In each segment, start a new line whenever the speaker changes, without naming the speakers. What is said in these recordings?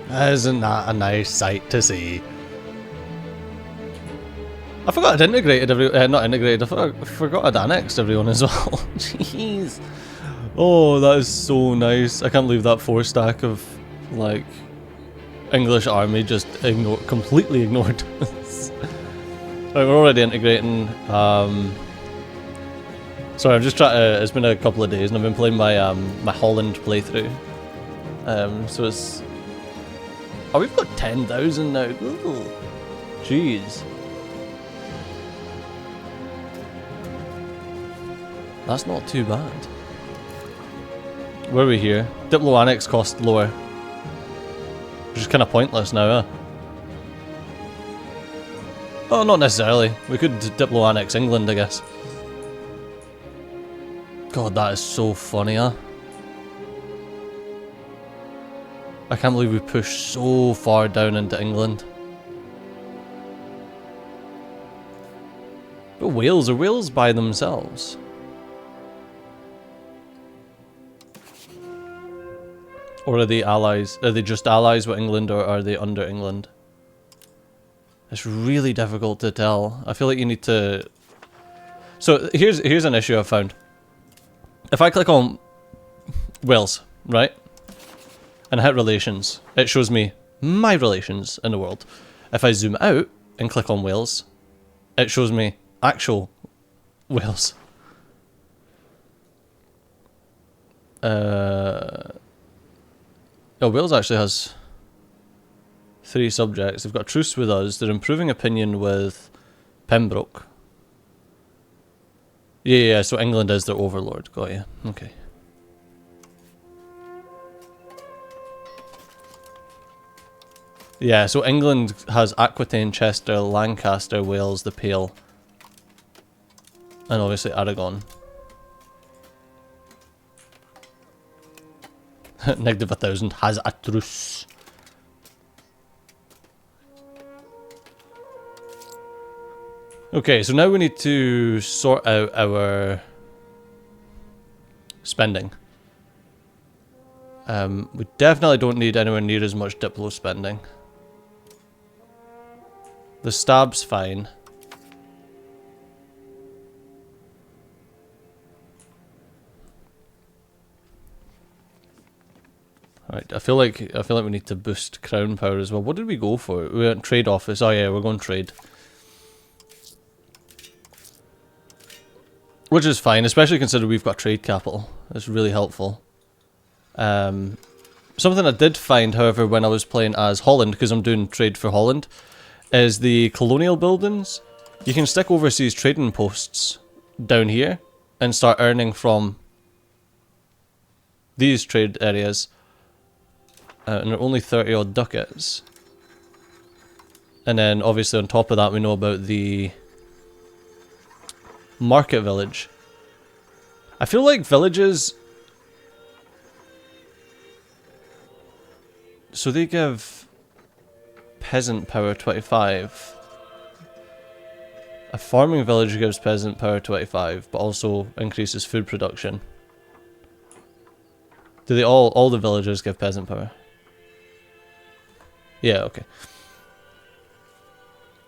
Isn't that a nice sight to see? I forgot I'd integrated not integrated, I forgot I'd annexed everyone as well. Jeez. Oh, that is so nice. I can't believe that 4-stack of, like, English army just completely ignored us. Right, we're already integrating. Sorry, I'm just trying to, it's been a couple of days and I've been playing my my Holland playthrough. So it's... Oh, we've got 10,000 now. Ooh. Jeez. That's not too bad. Where are we here? Diplo Annex cost lower. Which is kind of pointless now, huh? Oh, not necessarily. We could Diplo Annex England, I guess. God, that is so funny, huh? I can't believe we pushed so far down into England. But Wales, are Wales by themselves? Or are they allies? Are they just allies with England, or are they under England? It's really difficult to tell. I feel like you need to... So here's an issue I've found. If I click on Wales, right? And hit relations, it shows me my relations in the world. If I zoom out and click on Wales, it shows me actual Wales. Oh, Wales actually has 3 subjects. They've got truce with us. They're improving opinion with Pembroke. Yeah, so England is their overlord. Got you. Okay. Yeah, so England has Aquitaine, Chester, Lancaster, Wales, the Pale. And obviously Aragon. Negative 1,000 has a truce. Okay, so now we need to sort out our spending. We definitely don't need anywhere near as much Diplo spending. The stab's fine. Alright, I feel like we need to boost crown power as well. What did we go for? We went trade office. Oh yeah, we're going trade. Which is fine, especially considering we've got trade capital. That's really helpful. Something I did find, however, when I was playing as Holland, because I'm doing trade for Holland, is the colonial buildings. You can stick overseas trading posts down here and start earning from these trade areas. And they're only 30 odd ducats. And then obviously on top of that we know about the market village. I feel like villages... So they give peasant power 25. A farming village gives peasant power 25, but also increases food production. Do they all the villagers give peasant power? Yeah, okay.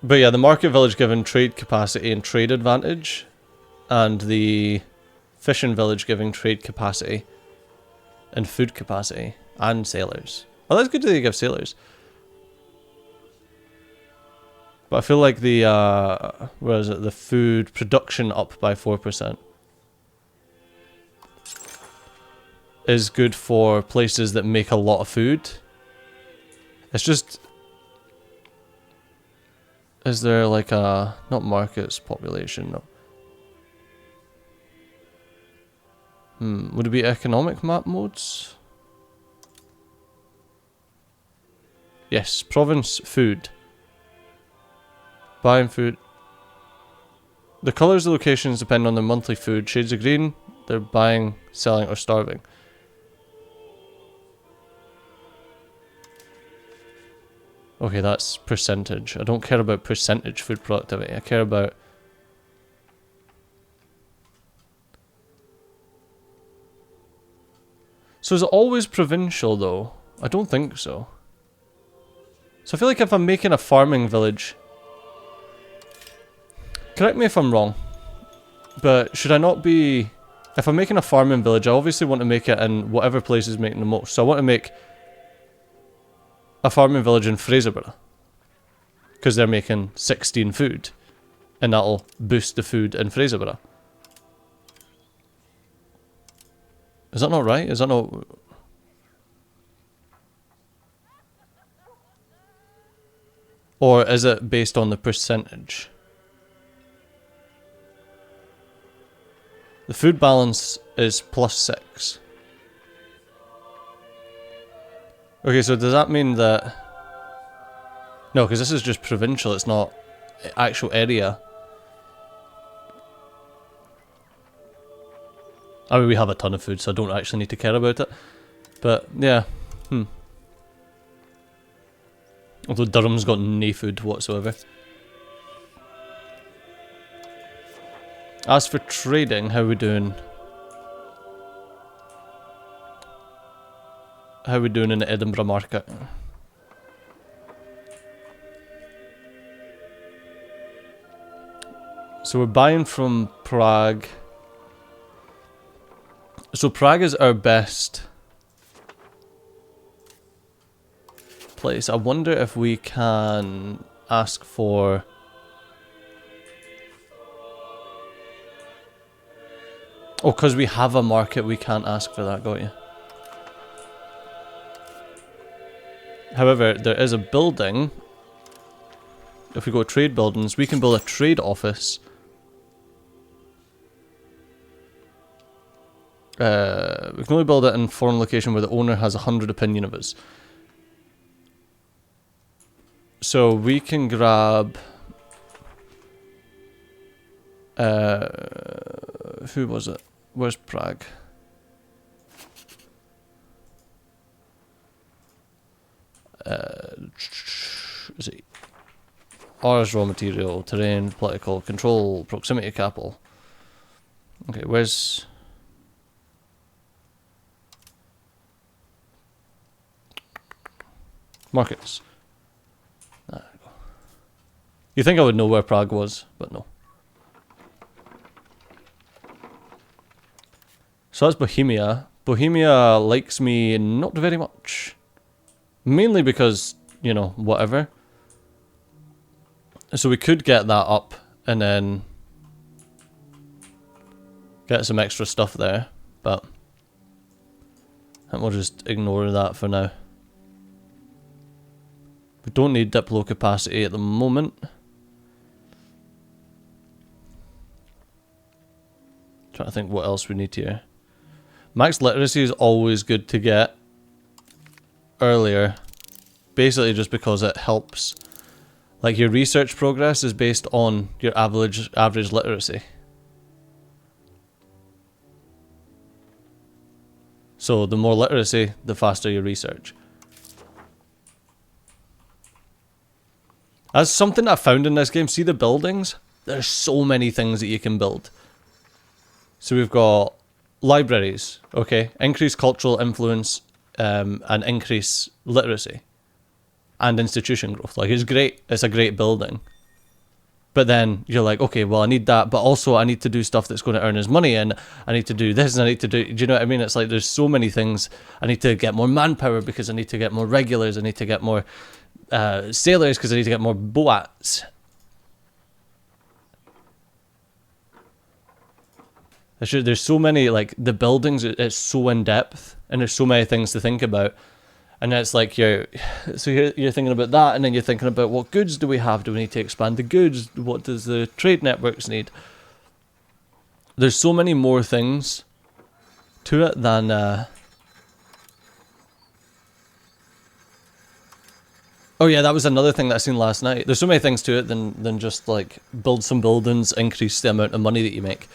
But yeah, the market village given trade capacity and trade advantage, and the fishing village giving trade capacity and food capacity and sailors. Oh, that's good that they give sailors. But I feel like the where is it? The food production up by 4% is good for places that make a lot of food. It's just, is there like a, not markets, population, no. Would it be economic map modes? Yes, province food. Buying food. The colours of locations depend on their monthly food. Shades of green, they're buying, selling, or starving. Okay, that's percentage. I don't care about percentage food productivity. I care about... So is it always provincial though? I don't think so. So I feel like if I'm making a farming village, correct me if I'm wrong, but should I not be, if I'm making a farming village, I obviously want to make it in whatever place is making the most. So I want to make a farming village in Fraserburgh, because they're making 16 food, and that'll boost the food in Fraserburgh. Is that not right? Is that not... Or is it based on the percentage? The food balance is +6. Okay, so does that mean that... No, because this is just provincial, it's not actual area. I mean, we have a ton of food, so I don't actually need to care about it. But, yeah. Although Durham's got no food whatsoever. As for trading, how are we doing? How are we doing in the Edinburgh market? So we're buying from Prague. So Prague is our best place. I wonder if we can ask for... Oh, because we have a market, we can't ask for that, got you. However, there is a building. If we go to trade buildings, we can build a trade office. We can only build it in foreign location where the owner has 100 opinion of us. So we can grab... who was it? Where's Prague? Is it R's raw material, terrain, political control, proximity capital. Okay, where's... Markets. There we go. You think I would know where Prague was, but no. So that's Bohemia. Bohemia likes me not very much. Mainly because, you know, whatever. So we could get that up and then get some extra stuff there, but I think we'll just ignore that for now. We don't need Diplo capacity at the moment. Trying to think what else we need here. Max literacy is always good to get earlier, basically just because it helps. Like your research progress is based on your average literacy. So the more literacy, the faster your research. That's something I found in this game. See the buildings? There's so many things that you can build. So we've got libraries, okay, increase cultural influence and increase literacy and institution growth. Like, it's great, it's a great building. But then you're like, okay, well, I need that, but also I need to do stuff that's going to earn us money, and I need to do this, and I need to do you know what I mean? It's like there's so many things. I need to get more manpower because I need to get more regulars, I need to get more sailors because I need to get more boats. There's so many, like, the buildings, it's so in depth, and there's so many things to think about. And it's like you're thinking about that, and then you're thinking about what goods do we have? Do we need to expand the goods? What does the trade networks need? There's so many more things to it than oh yeah, that was another thing that I seen last night. There's so many things to it than just like build some buildings, increase the amount of money that you make.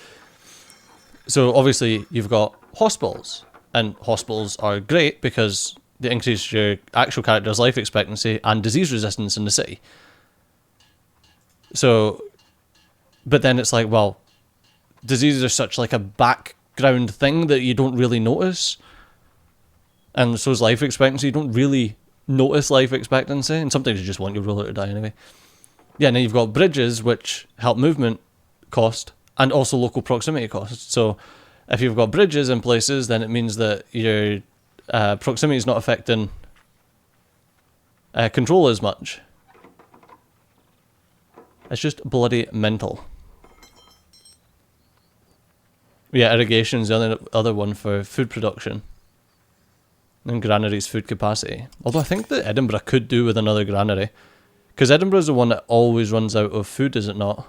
So obviously you've got hospitals, and hospitals are great because they increase your actual character's life expectancy and disease resistance in the city. So, but then it's like, well, diseases are such like a background thing that you don't really notice. And so is life expectancy. You don't really notice life expectancy, and sometimes you just want your ruler to die anyway. Yeah, and then you've got bridges, which help movement cost, and also local proximity cost. So if you've got bridges in places, then it means that your proximity is not affecting control as much. It's just bloody mental. Yeah, irrigation's the other one for food production. And granary's food capacity. Although I think that Edinburgh could do with another granary. Because Edinburgh's the one that always runs out of food, is it not?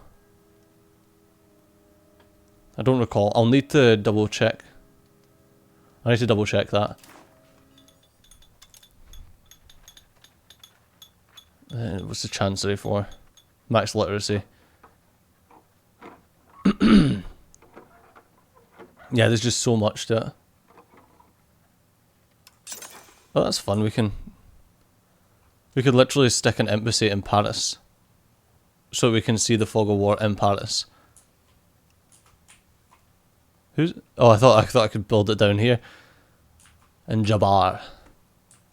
I don't recall. I'll need to double check. I need to double check that. What's the chancery for? Max literacy. Yeah, there's just so much to it. Oh, that's fun. We could literally stick an embassy in Paris, so we can see the fog of war in Paris. Oh, I thought I could build it down here. In Jabbar.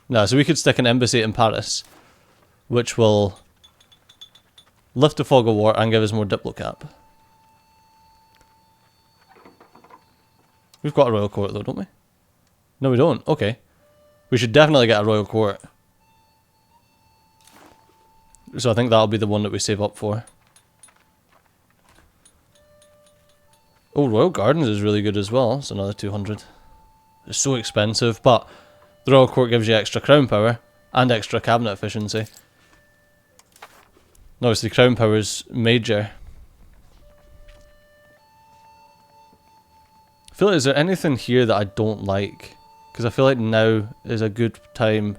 No, so we could stick an embassy in Paris, which will lift the fog of war and give us more Diplo cap. We've got a royal court though, don't we? No, we don't. Okay. We should definitely get a royal court. So I think that'll be the one that we save up for. Oh, Royal Gardens is really good as well. It's another 200. It's so expensive, but the royal court gives you extra crown power and extra cabinet efficiency. And obviously crown power is major. I feel like, is there anything here that I don't like? Because I feel like now is a good time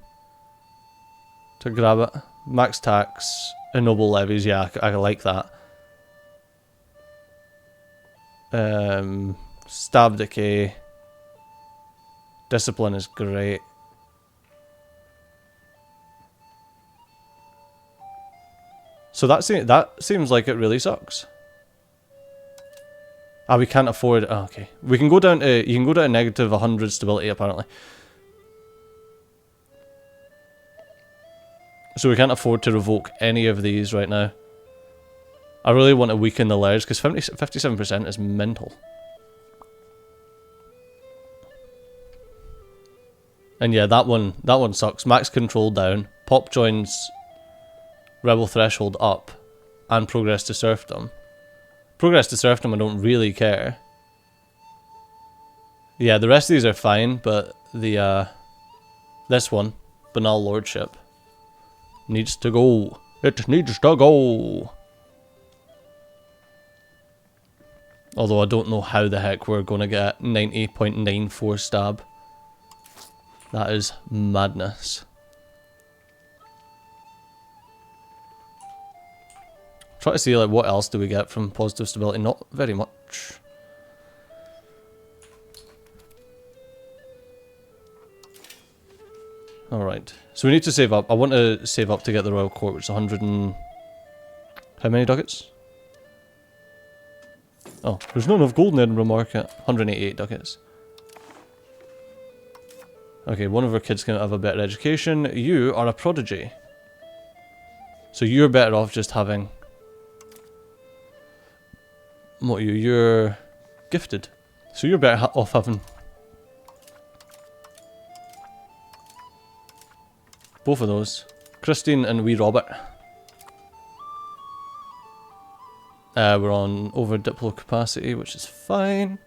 to grab it. Max tax, ennoble levies, yeah, I like that. Stab decay. Discipline is great. So that seems like it really sucks. Ah, we can't afford. Oh, okay, we can go down to. You can go down to negative 100 stability apparently. So we can't afford to revoke any of these right now. I really want to weaken the layers because 57% is mental. And yeah, that one sucks. Max control down, pop joins, rebel threshold up, and progress to serfdom. Progress to serfdom I don't really care. Yeah, the rest of these are fine, but the this one, banal lordship, needs to go. It needs to go. Although I don't know how the heck we're going to get 90.94 stab. That is madness. Try to see like what else do we get from positive stability. Not very much. Alright. So we need to save up. I want to save up to get the royal court, which is 100 and... How many ducats? Oh, there's not enough gold in Edinburgh market. 188 ducats. Okay, one of our kids can have a better education. You are a prodigy. So you're better off just having... What are you? You're gifted. So you're better off having... both of those. Christine and wee Robert. We're on over Diplo capacity, which is fine.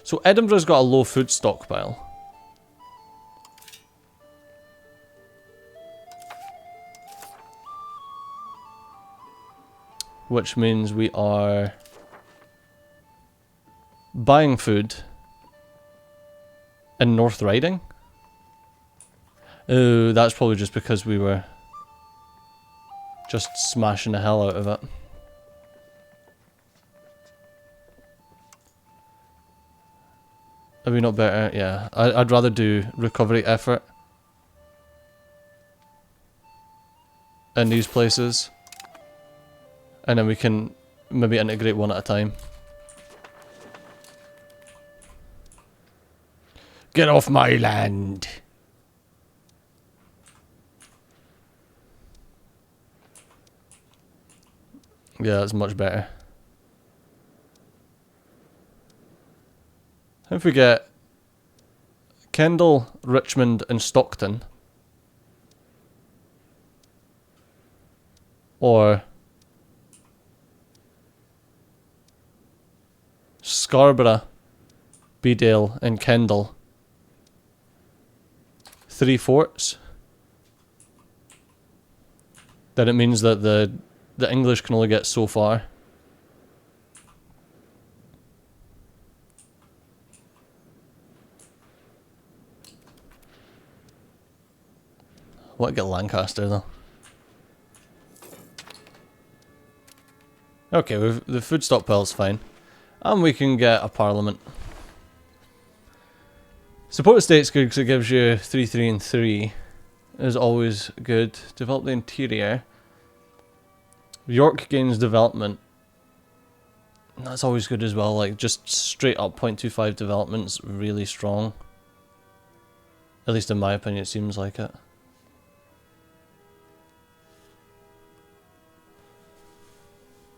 So Edinburgh's got a low food stockpile. Which means we are buying food in North Riding. Oh, that's probably just because we were just smashing the hell out of it. Are we not better? Yeah, I'd rather do recovery effort in these places. And then we can maybe integrate one at a time. Get off my land! Yeah, that's much better. If we get Kendal, Richmond and Stockton, or Scarborough, Bedale and Kendal, 3 forts, then it means that the English can only get so far. I want to get Lancaster though. Okay, the food stockpile's fine. And we can get a parliament. Support state's good because it gives you 3, 3 and 3. Is always good. Develop the interior. York gains development. That's always good as well, like just straight up 0.25 development's really strong. At least in my opinion it seems like it.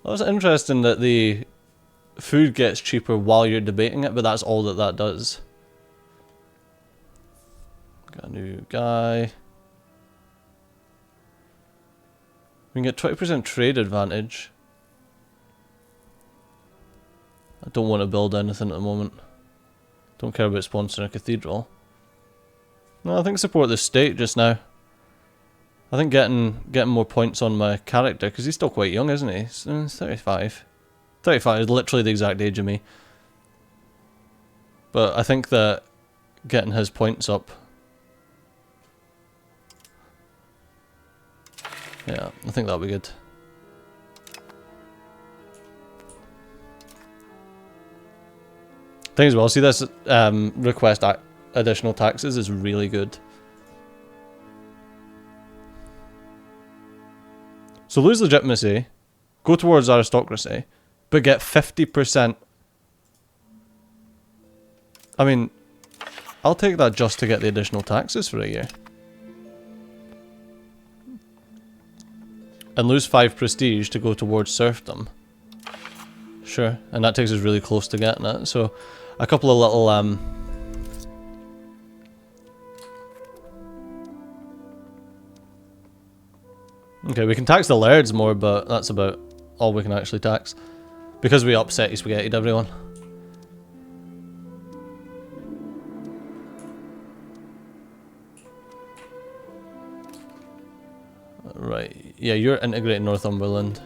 That was interesting that the food gets cheaper while you're debating it, but that's all that does. Got a new guy. We can get 20% trade advantage. I don't want to build anything at the moment. Don't care about sponsoring a cathedral. No, I think support the state just now. I think getting more points on my character, because he's still quite young, isn't he? He's 35. 35 is literally the exact age of me. But I think that getting his points up... Yeah, I think that'll be good. Thing as well, see this request additional taxes is really good. So lose legitimacy, go towards aristocracy, but get 50%. I mean, I'll take that just to get the additional taxes for a year. And lose 5 prestige to go towards serfdom. Sure, and that takes us really close to getting it. So, a couple of little okay, we can tax the lairds more, but that's about all we can actually tax. Because we upset spaghetti'd everyone. Right, yeah, you're integrating Northumberland.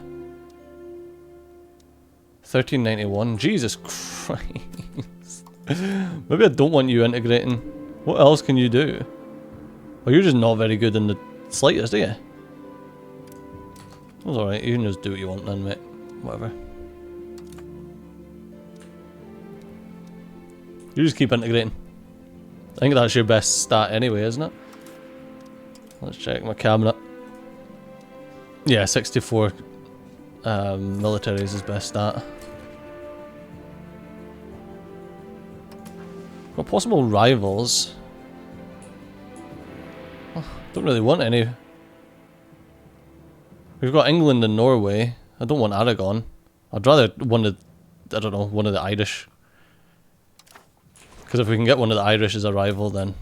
1391, Jesus Christ. Maybe I don't want you integrating. What else can you do? Well, you're just not very good in the slightest, are you? That's alright, you can just do what you want then, mate. Whatever. You just keep integrating. I think that's your best stat anyway, isn't it? Let's check my cabinet. Yeah, 64 military is his best stat. Got possible rivals. Oh, don't really want any. We've got England and Norway. I don't want Aragon. I'd rather one of, I don't know, one of the Irish. Because if we can get one of the Irish as a rival, then...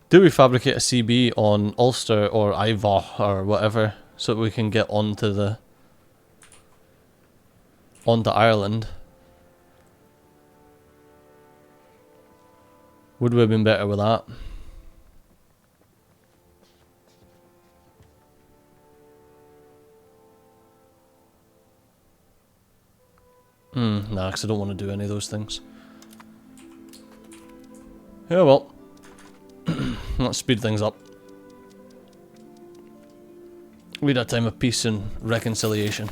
Do we fabricate a CB on Ulster or Ivar or whatever, so that we can get onto Ireland? Would we have been better with that? Nah, because I don't want to do any of those things. Yeah, well. Let's speed things up. We need a time of peace and reconciliation.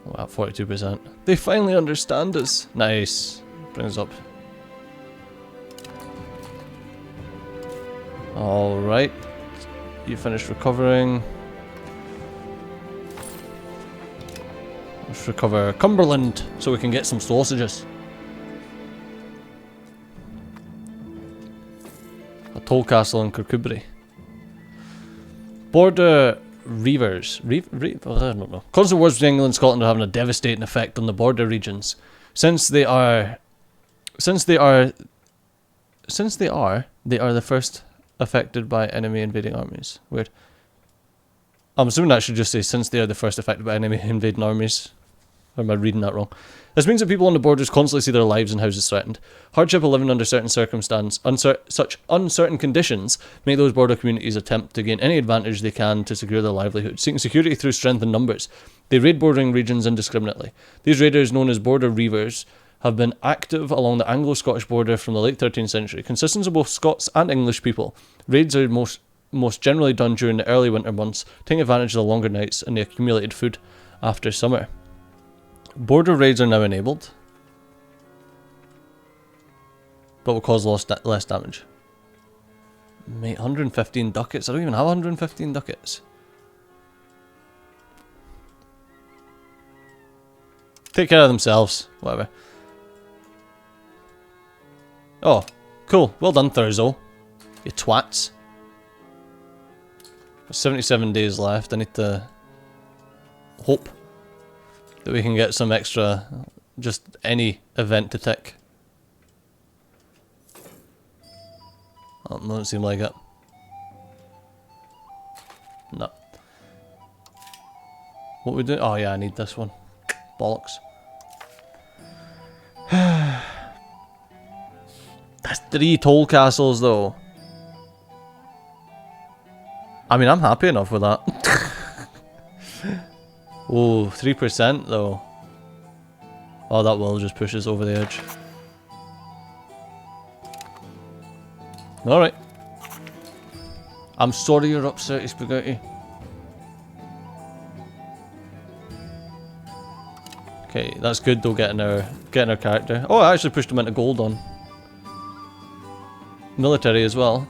Wow, 42%. They finally understand us. Nice. Brings up. Alright. You finished recovering. Let's recover Cumberland so we can get some sausages. A toll castle in Kirkcudbright. Border reavers. I don't know. Constant wars between England and Scotland are having a devastating effect on the border regions. Since they are the first affected by enemy invading armies. Weird. I'm assuming that should just say since they are the first affected by enemy invading armies. Or am I reading that wrong? This means that people on the borders constantly see their lives and houses threatened. Hardship of living under certain such uncertain conditions make those border communities attempt to gain any advantage they can to secure their livelihood, seeking security through strength in numbers. They raid bordering regions indiscriminately. These raiders, known as border reavers, have been active along the Anglo-Scottish border from the late 13th century. Consisting of both Scots and English people, raids are most generally done during the early winter months, taking advantage of the longer nights and the accumulated food after summer. Border raids are now enabled, but will cause less damage. Mate, 115 ducats? I don't even have 115 ducats. Take care of themselves, whatever. Oh, cool. Well done, Thurzo. You twats. 77 days left. I need to hope that we can get some extra, just any event to tick. Oh, doesn't seem like it. No. What we do? Oh yeah, I need this one. Bollocks. That's 3 toll castles though. I mean, I'm happy enough with that. Oh, 3% though. Oh, that will just push us over the edge. Alright. I'm sorry you're upset, Spaghetti. Okay, that's good though, getting our character. Oh, I actually pushed him into gold on military as well.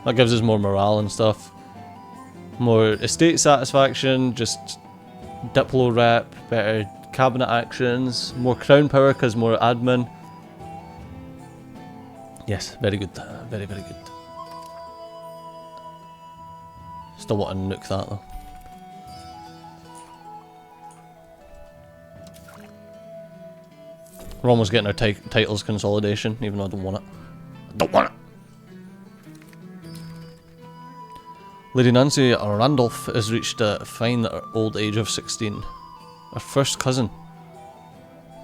That gives us more morale and stuff. More estate satisfaction, just Diplo rep, better cabinet actions, more crown power because more admin. Yes, very good. Very, very good. Still want to nuke that though. We're almost getting our titles consolidation, even though I don't want it. I don't want it! Lady Nancy Randolph has reached a fine old age of 16. Our first cousin.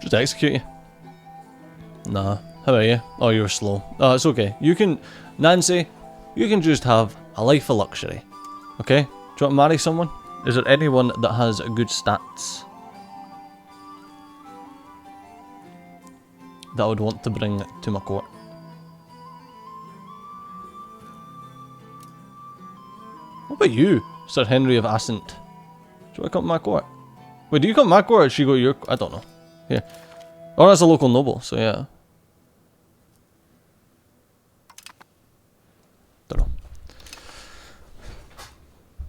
Just execute you. Nah. How are you? Oh, you're slow. Oh, it's okay. You can... Nancy, you can just have a life of luxury. Okay? Do you want to marry someone? Is there anyone that has good stats that I would want to bring to my court? What about you, Sir Henry of Ascent? Do you want to come to my court? Wait, do you come to my court or should you go to your... I don't know. Here. Oh, that's a local noble, so yeah. Don't know.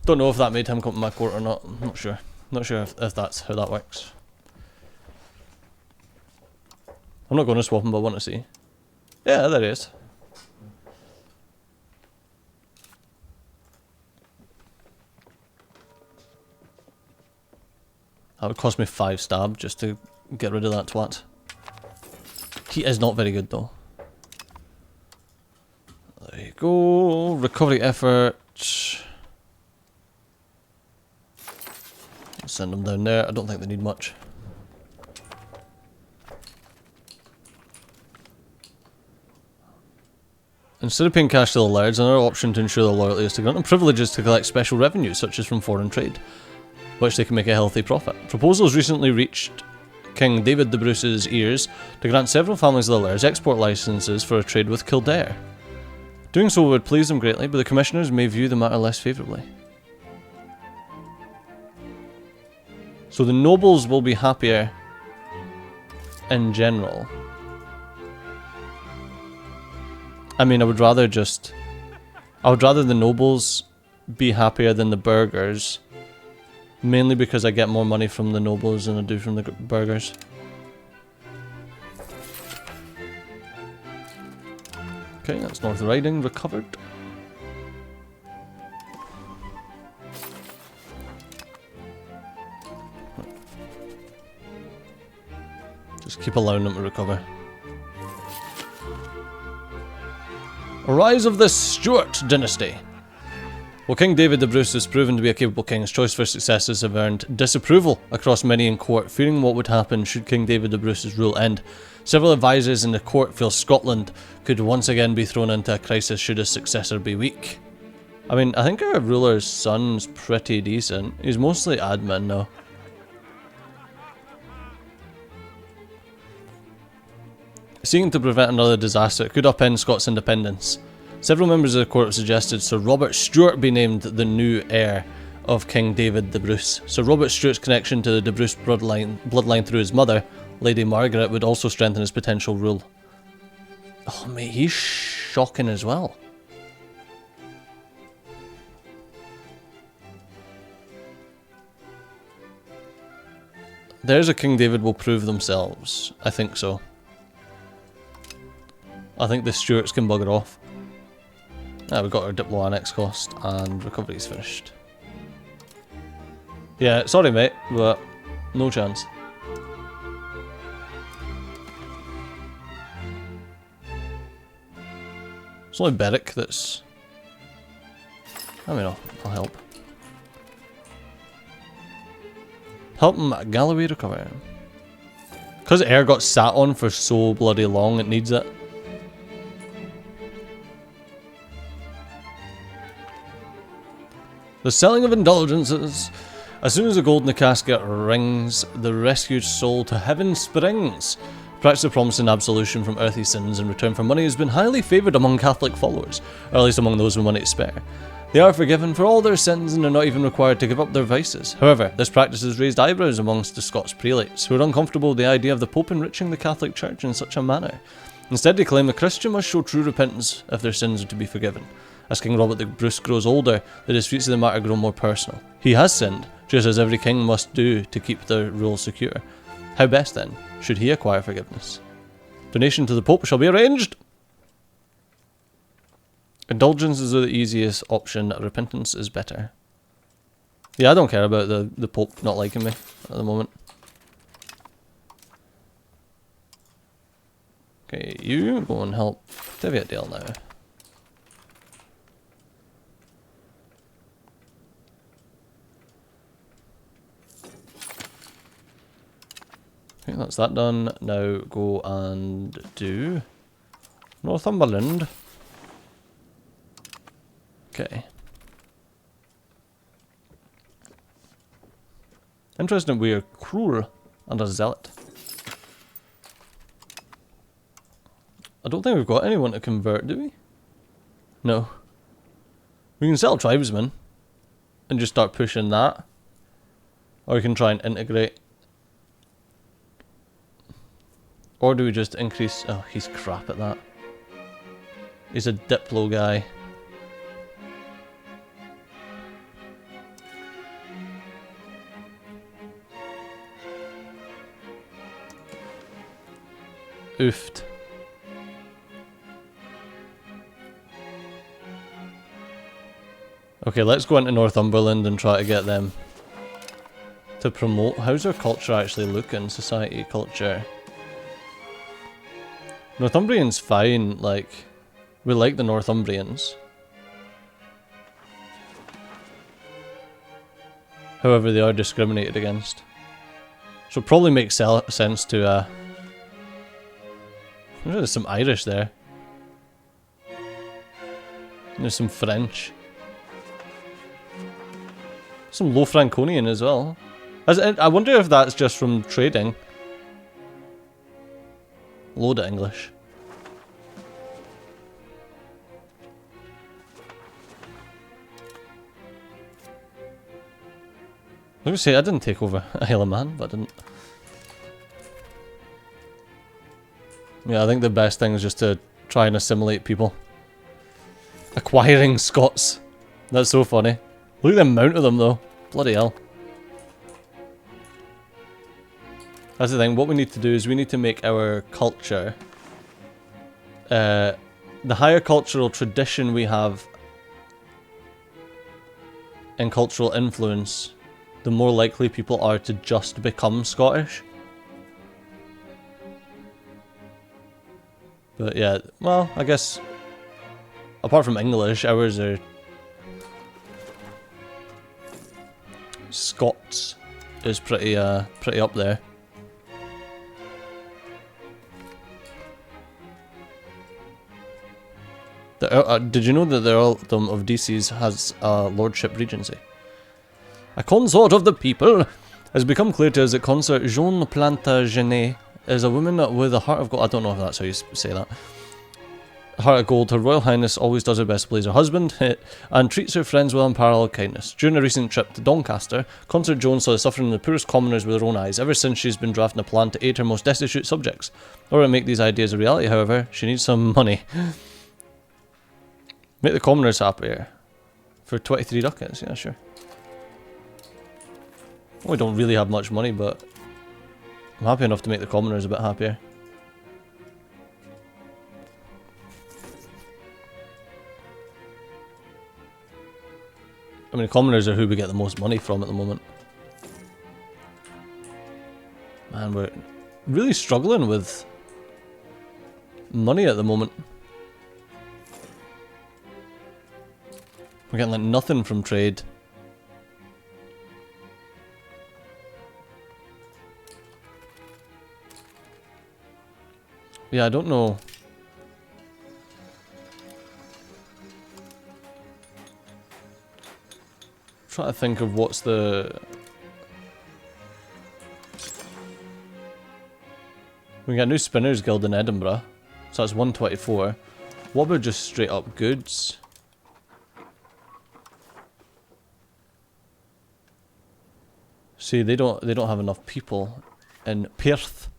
Don't know if that made him come to my court or not. I'm not sure. Not sure if that's how that works. I'm not going to swap him, but I want to see. Yeah, there he is. That would cost me 5 stab just to get rid of that twat. He is not very good though. There you go. Recovery effort. Send them down there. I don't think they need much. Instead of paying cash to the lairds, another option to ensure their loyalty is to grant them privileges to collect special revenues, such as from foreign trade, which they can make a healthy profit. Proposals recently reached King David the Bruce's ears to grant several families of the lairds export licenses for a trade with Kildare. Doing so would please them greatly, but the commissioners may view the matter less favourably. So the nobles will be happier in general. I mean, I would rather the nobles be happier than the burghers. Mainly because I get more money from the nobles than I do from the burghers. Okay, that's North Riding recovered. Just keep allowing them to recover. Rise of the Stuart dynasty. While King David the Bruce has proven to be a capable king, his choice for successors have earned disapproval across many in court, fearing what would happen should King David the Bruce's rule end. Several advisors in the court feel Scotland could once again be thrown into a crisis should his successor be weak. I mean, I think our ruler's son's pretty decent. He's mostly admin though. Seeking to prevent another disaster, it could upend Scots' independence. Several members of the court have suggested Sir Robert Stuart be named the new heir of King David the Bruce. Sir Robert Stuart's connection to the de Bruce bloodline through his mother, Lady Margaret, would also strengthen his potential rule. Oh mate, he's shocking as well. There's a King David will prove themselves. I think so. I think the Stuarts can bugger off. We've got our Diplo Annex cost and recovery's finished. Yeah, sorry mate, but no chance. It's only Berwick that's... I mean, I'll help. Help him at Galloway recover. Because Ayr got sat on for so bloody long, it needs it. The selling of indulgences. As soon as the gold in the casket rings, the rescued soul to heaven springs. Practice of promising absolution from earthly sins in return for money has been highly favoured among Catholic followers, or at least among those with money to spare. They are forgiven for all their sins and are not even required to give up their vices. However, this practice has raised eyebrows amongst the Scots prelates, who are uncomfortable with the idea of the Pope enriching the Catholic Church in such a manner. Instead, they claim the Christian must show true repentance if their sins are to be forgiven. As King Robert the Bruce grows older, the disputes of the matter grow more personal. He has sinned, just as every king must do to keep their rule secure. How best then should he acquire forgiveness? Donation to the Pope shall be arranged! Indulgences are the easiest option, repentance is better. Yeah, I don't care about the Pope not liking me at the moment. Okay, you go and help Teviotdale now. Okay, that's that done. Now go and do Northumberland. Okay. Interesting, we are cruel and a zealot. I don't think we've got anyone to convert, do we? No. We can sell tribesmen and just start pushing that. Or we can try and integrate. Or do we just increase... Oh, he's crap at that. He's a Diplo guy. Oofed. Okay, let's go into Northumberland and try to get them to promote. How's our culture actually looking? Society, culture. Northumbrians fine, like, we like the Northumbrians. However, they are discriminated against. So it probably makes sense to, there's some Irish there. There's some French. Some Low Franconian as well. I wonder if that's just from trading. Load of English. I was going to say, I didn't take over Isle of Man, but I didn't. Yeah, I think the best thing is just to try and assimilate people. Acquiring Scots That's so funny. Look at the amount of them though. Bloody hell. That's the thing. What we need to do is we need to make our culture... the higher cultural tradition we have and cultural influence, the more likely people are to just become Scottish. But yeah, well, I guess apart from English, ours are Scots is pretty up there. Did you know that the Earldom of Decies has a lordship regency? A consort of the people has become clear to us that consort Jean Plantagenet is a woman with a heart of gold. I don't know if that's how you say that. Heart of gold. Her Royal Highness always does her best to please her husband and treats her friends with unparalleled kindness. During a recent trip to Doncaster, Consort Joan saw the suffering of the poorest commoners with her own eyes. Ever since, she's been drafting a plan to aid her most destitute subjects. In order to make these ideas a reality, however, she needs some money. Make the commoners happier. For 23 ducats, yeah, sure. Well, we don't really have much money, but I'm happy enough to make the commoners a bit happier. I mean, the commoners are who we get the most money from at the moment. Man, we're really struggling with money at the moment. We're getting like nothing from trade. Yeah, I don't know. Trying to think of what's the... We got a new Spinners Guild in Edinburgh, so that's 124. What about just straight up goods? See, they don't have enough people in Perth.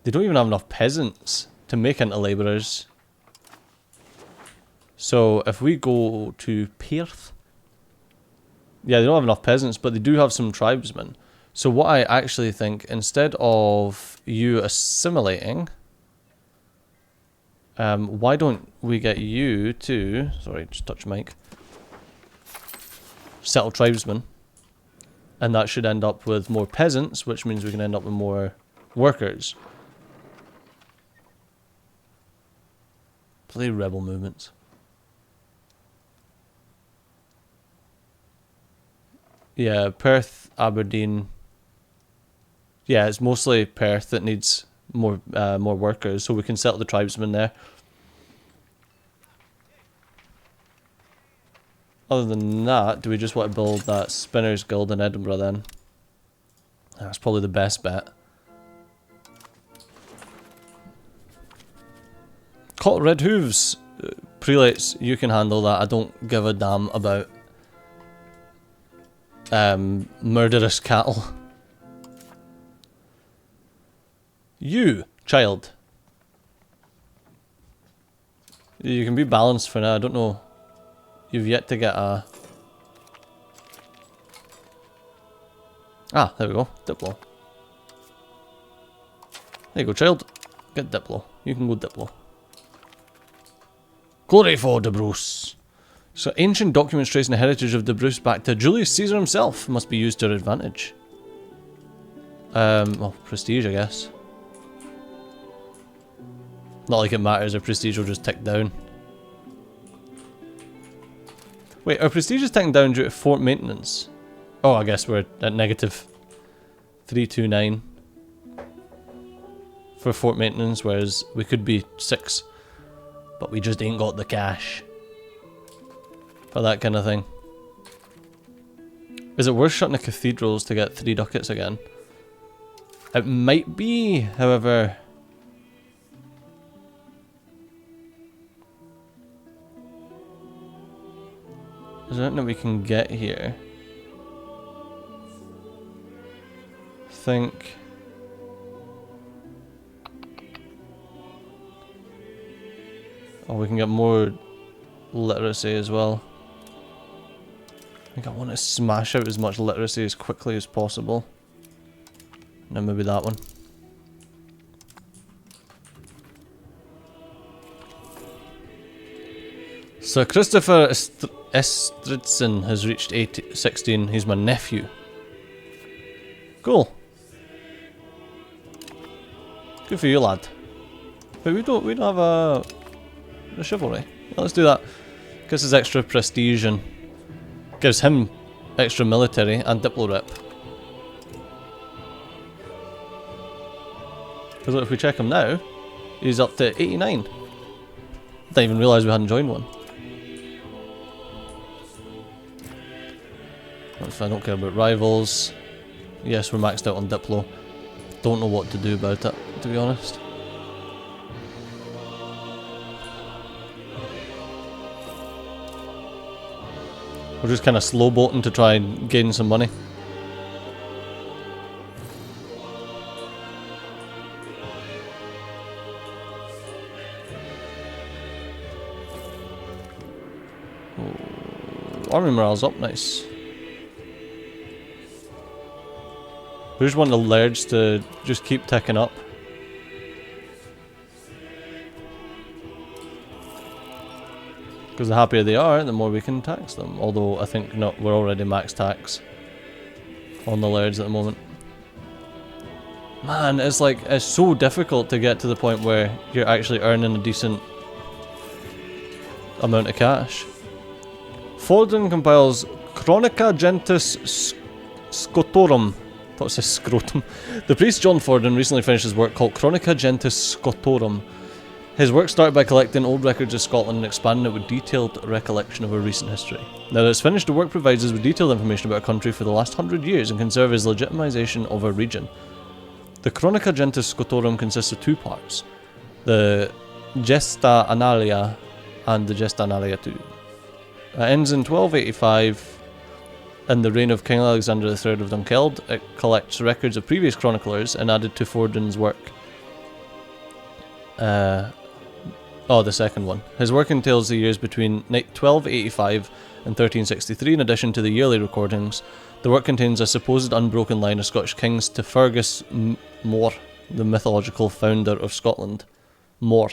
They don't even have enough peasants to make into labourers. So if we go to Perth, yeah, they don't have enough peasants, but they do have some tribesmen. So what I actually think, instead of you assimilating, why don't we get you to, sorry, just touch mic, settle tribesmen, and that should end up with more peasants, which means we can end up with more workers. Play rebel movements. Yeah, Perth, Aberdeen. Yeah, it's mostly Perth that needs more workers, so we can settle the tribesmen there. Other than that, do we just want to build that Spinners Guild in Edinburgh then? That's probably the best bet. Caught Red Hooves. Prelates, you can handle that. I don't give a damn about murderous cattle. You, child. You can be balanced for now. I don't know. You've yet to get a... Ah, there we go. Diplo. There you go, child. Get Diplo. You can go Diplo. Glory for De Bruce. So ancient documents tracing the heritage of De Bruce back to Julius Caesar himself must be used to our advantage. Well, prestige, I guess. Not like it matters, our prestige will just tick down. Wait, our prestige is ticking down due to fort maintenance. Oh, I guess we're at negative 329 for fort maintenance, whereas we could be 6. But we just ain't got the cash for that kind of thing. Is it worth shutting the cathedrals to get 3 ducats again? It might be, however... Is there anything that we can get here? Think... Oh, we can get more literacy as well. think I want to smash out as much literacy as quickly as possible. Now maybe that one. Sir Christopher Estridson has reached 16. He's my nephew. Cool. Good for you, lad. But we don't have a chivalry. Yeah, let's do that. Gives us extra prestige and gives him extra military and diplo rep. Because if we check him now, he's up to 89. Didn't even realise we hadn't joined one. I don't care about rivals. Yes, we're maxed out on Diplo. Don't know what to do about it, to be honest. We're just kind of slow boating to try and gain some money. Oh, army morale's up, nice. We just want the lerds to just keep ticking up. Because the happier they are, the more we can tax them. Although I think no, we're already max tax on the lerds at the moment. Man, it's like, it's so difficult to get to the point where you're actually earning a decent amount of cash. Forden compiles Chronica Gentis Scotorum. I thought it said scrotum. The priest John Forden recently finished his work called Chronica Gentis Scotorum. His work started by collecting old records of Scotland and expanding it with detailed recollection of our recent history. Now that it's finished, the work provides us with detailed information about our country for the last 100 years and can serve as legitimization of our region. The Chronica Gentis Scotorum consists of two parts, the Gesta Annalia and the Gesta Annalia II. It ends in 1285. In the reign of King Alexander III of Dunkeld, it collects records of previous chroniclers and added to Forden's work. The second one. His work entails the years between 1285 and 1363 in addition to the yearly recordings. The work contains a supposed unbroken line of Scottish kings to Fergus More, the mythological founder of Scotland. More,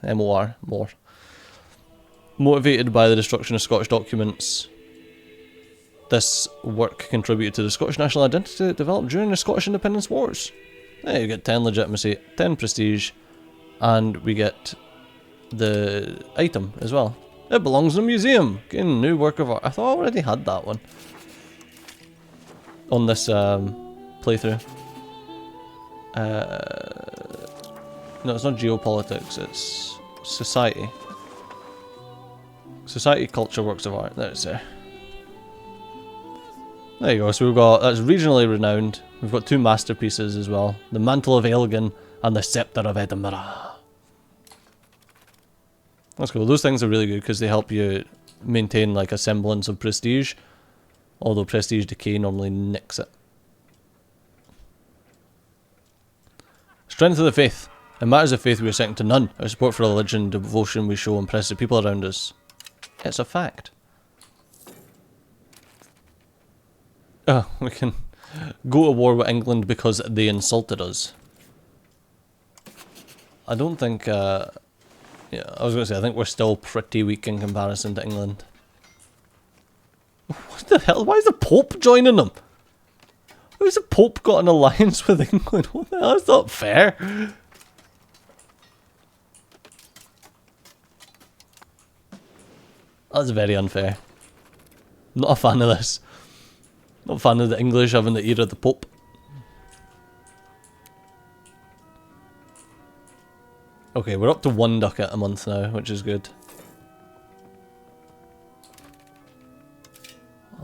M-O-R, More. Motivated by the destruction of Scottish documents, this work contributed to the Scottish national identity that developed during the Scottish Independence Wars. There you get 10 legitimacy, 10 prestige, and we get the item as well. It belongs in a museum. Getting a new work of art. I thought I already had that one on this playthrough. No, it's not geopolitics, it's society. Society, culture, works of art. There it's there. There you go, so we've got, that's regionally renowned. We've got two masterpieces as well. The Mantle of Elgin and the Sceptre of Edinburgh. That's cool. Those things are really good because they help you maintain like a semblance of prestige. Although prestige decay normally nicks it. Strength of the faith. In matters of faith we are second to none. Our support for religion and devotion we show impresses the people around us. It's a fact. Oh, we can go to war with England because they insulted us. I don't think, yeah, I was going to say, I think we're still pretty weak in comparison to England. What the hell? Why is the Pope joining them? Why has the Pope got an alliance with England? What the hell? That's not fair. That's very unfair. Not a fan of this. Not a fan of the English having the ear of the Pope. Okay, we're up to 1 ducat a month now, which is good.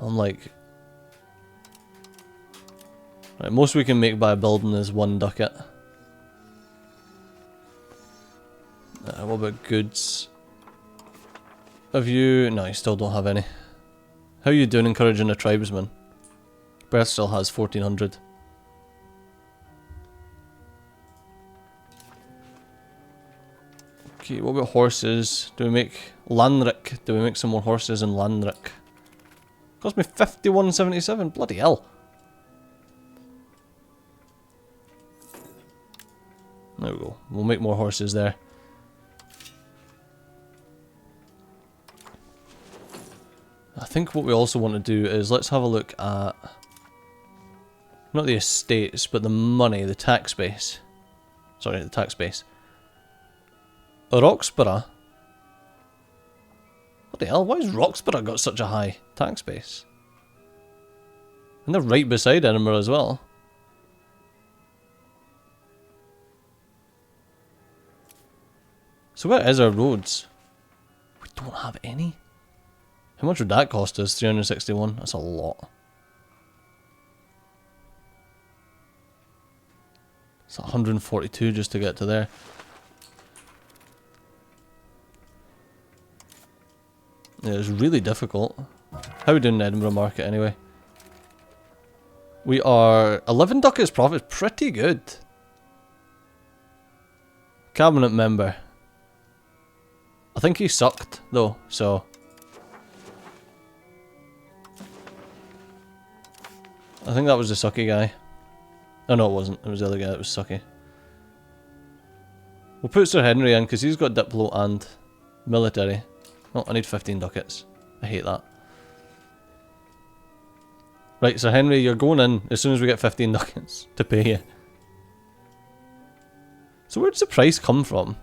I'm like... Right, most we can make by building is 1 ducat. What about goods? Have you... No, you still don't have any. How are you doing encouraging a tribesman? Breath still has 1400. Okay, what about horses? Do we make Lanric? Do we make some more horses in Lanric? Cost me 51.77. Bloody hell. There we go. We'll make more horses there. I think what we also want to do is let's have a look at not the estates, but the money, the tax base. Sorry, the tax base. Roxburgh. What the hell? Why has Roxburgh got such a high tax base? And they're right beside Edinburgh as well. So where is our roads? We don't have any. How much would that cost us? 361? That's a lot. It's 142 just to get to there. Yeah, it's really difficult. How are we doing in Edinburgh market anyway? We are 11 ducats profit. Pretty good. Cabinet member. I think he sucked though, so I think that was the sucky guy. Oh no, it wasn't. It was the other guy that was sucky. We'll put Sir Henry in because he's got Diplo and military. Oh, I need 15 ducats. I hate that. Right, Sir Henry, you're going in as soon as we get 15 ducats to pay you. So where does the price come from?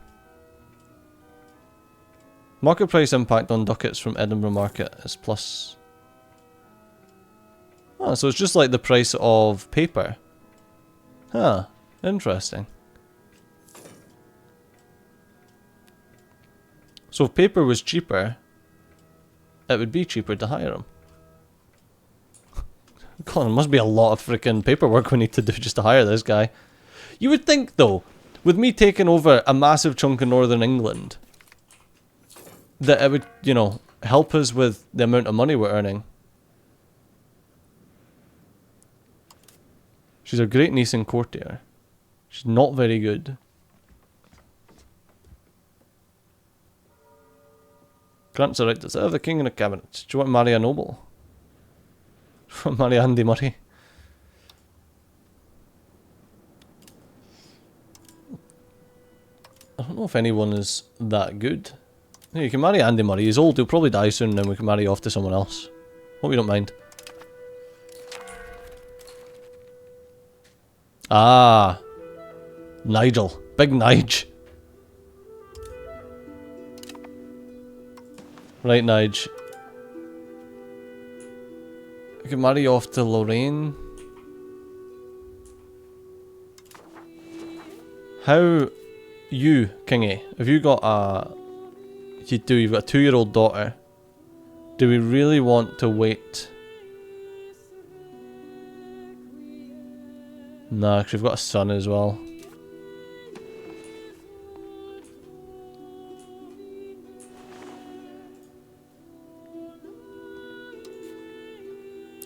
Market price impact on ducats from Edinburgh market is plus... Oh, so it's just like the price of paper. Huh, interesting. So if paper was cheaper, it would be cheaper to hire them. God, there must be a lot of freaking paperwork we need to do just to hire this guy. You would think though, with me taking over a massive chunk of Northern England, that it would, you know, help us with the amount of money we're earning. She's a great niece and courtier. She's not very good. Grants a right to serve the king in a cabinet. Do you want to marry a noble? Do you want to marry Andy Murray? I don't know if anyone is that good. Yeah, you can marry Andy Murray. He's old, he'll probably die soon, and then we can marry off to someone else. Hope you don't mind. Ah. Nigel. Big Nige. Right, Nige. We can marry off to Lorraine. How... You, Kingy, have you got a... You do, you've got a 2-year-old daughter. Do we really want to wait? Nah, because we've got a son as well.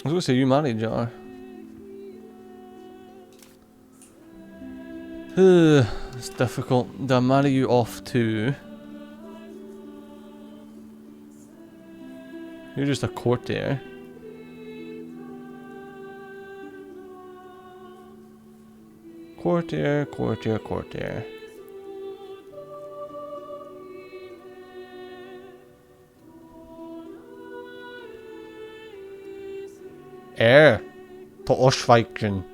I was going to say, you married, you are. It's difficult. Do I marry you off to... You're just a courtier. Courtier, courtier, courtier. Heir to Ostweichen.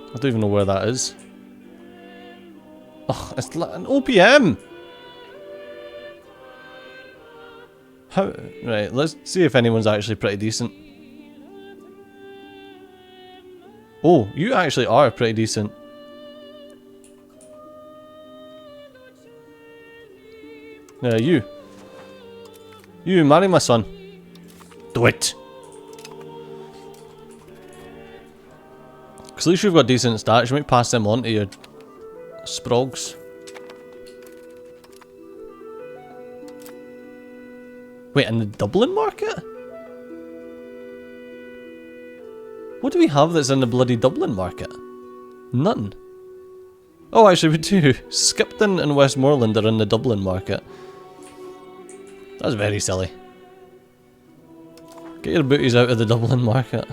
I don't even know where that is. Oh, it's like an OPM! How? Right, let's see if anyone's actually pretty decent. Oh, you actually are pretty decent. Yeah, you. You, marry my son. Do it! Because at least you've got decent stats, you might pass them on to your sprogs. Wait, in the Dublin market? What do we have that's in the bloody Dublin market? None. Oh, actually we do. Skipton and Westmoreland are in the Dublin market. That's very silly. Get your booties out of the Dublin market.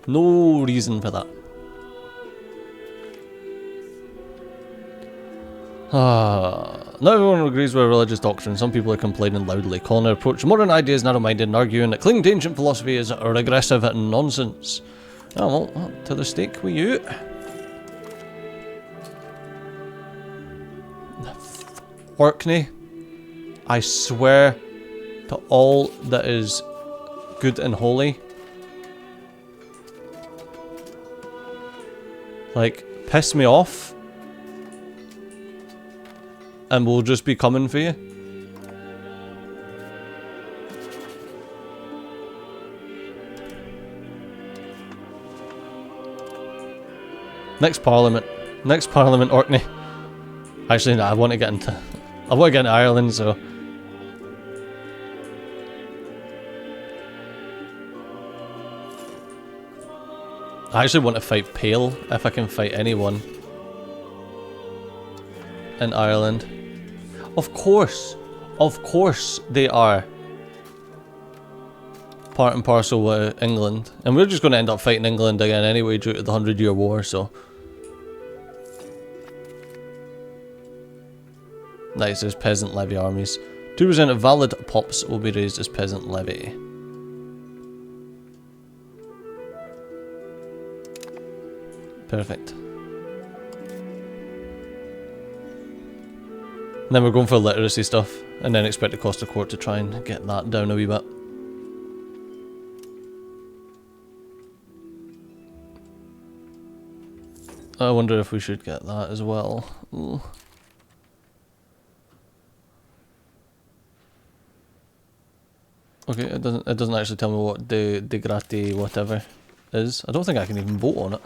No reason for that. Not everyone agrees with religious doctrine. Some people are complaining loudly, calling their approach to modern ideas narrow-minded and arguing that clinging to ancient philosophy is regressive and nonsense. Oh well, to the stake with you. Orkney, I swear to all that is good and holy. Like, piss me off, and we'll just be coming for you. Next Parliament, Orkney. Actually, no, I want to get into Ireland, so. I actually want to fight Pale, if I can fight anyone in Ireland. Of course they are part and parcel with England. And we're just going to end up fighting England again anyway due to the 100-Year War, so. Nice, there's peasant levy armies. 2% of valid pops will be raised as peasant levy. Perfect. And then we're going for literacy stuff, and then expect the cost of court to try and get that down a wee bit. I wonder if we should get that as well. Ooh. Okay, it doesn't actually tell me what de grati whatever is. I don't think I can even vote on it.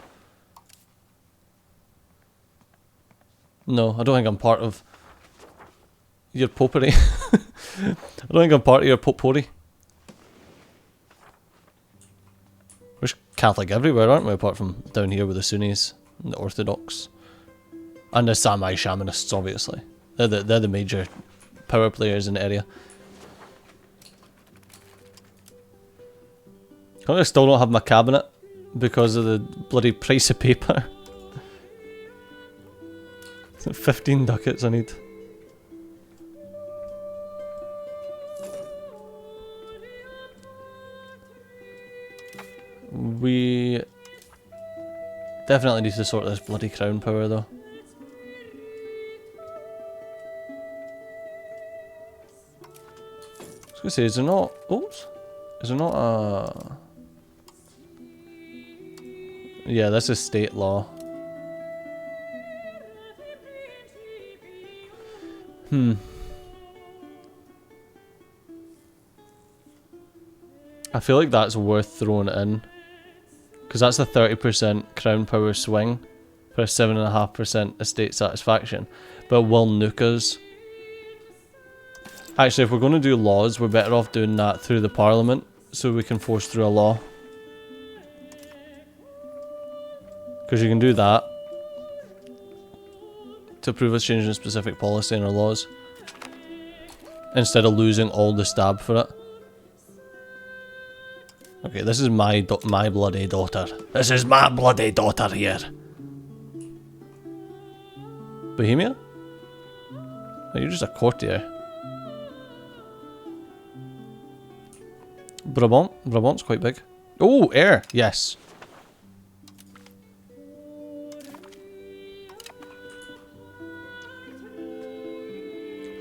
No, I don't think I'm part of your popery. I don't think I'm part of your potpourri. We're Catholic everywhere, aren't we? Apart from down here with the Sunnis and the Orthodox. And the Sami Shamanists, obviously. They're the major power players in the area. I still don't have my cabinet because of the bloody price of paper. 15 ducats I need. We definitely need to sort this bloody crown power though. I was gonna say, is there not... Oops. Is there not a... Yeah, this is state law. I feel like that's worth throwing in. Because that's a 30% crown power swing for a 7.5% estate satisfaction. But will nuke us. Actually, if we're going to do laws, we're better off doing that through the parliament. So we can force through a law. Because you can do that. To prove us changing a specific policy in our laws. Instead of losing all the stab for it. Okay, this is my bloody daughter. This is my bloody daughter here. Bohemia? Oh, you're just a courtier. Brabant? Brabant's quite big. Oh, air! Yes.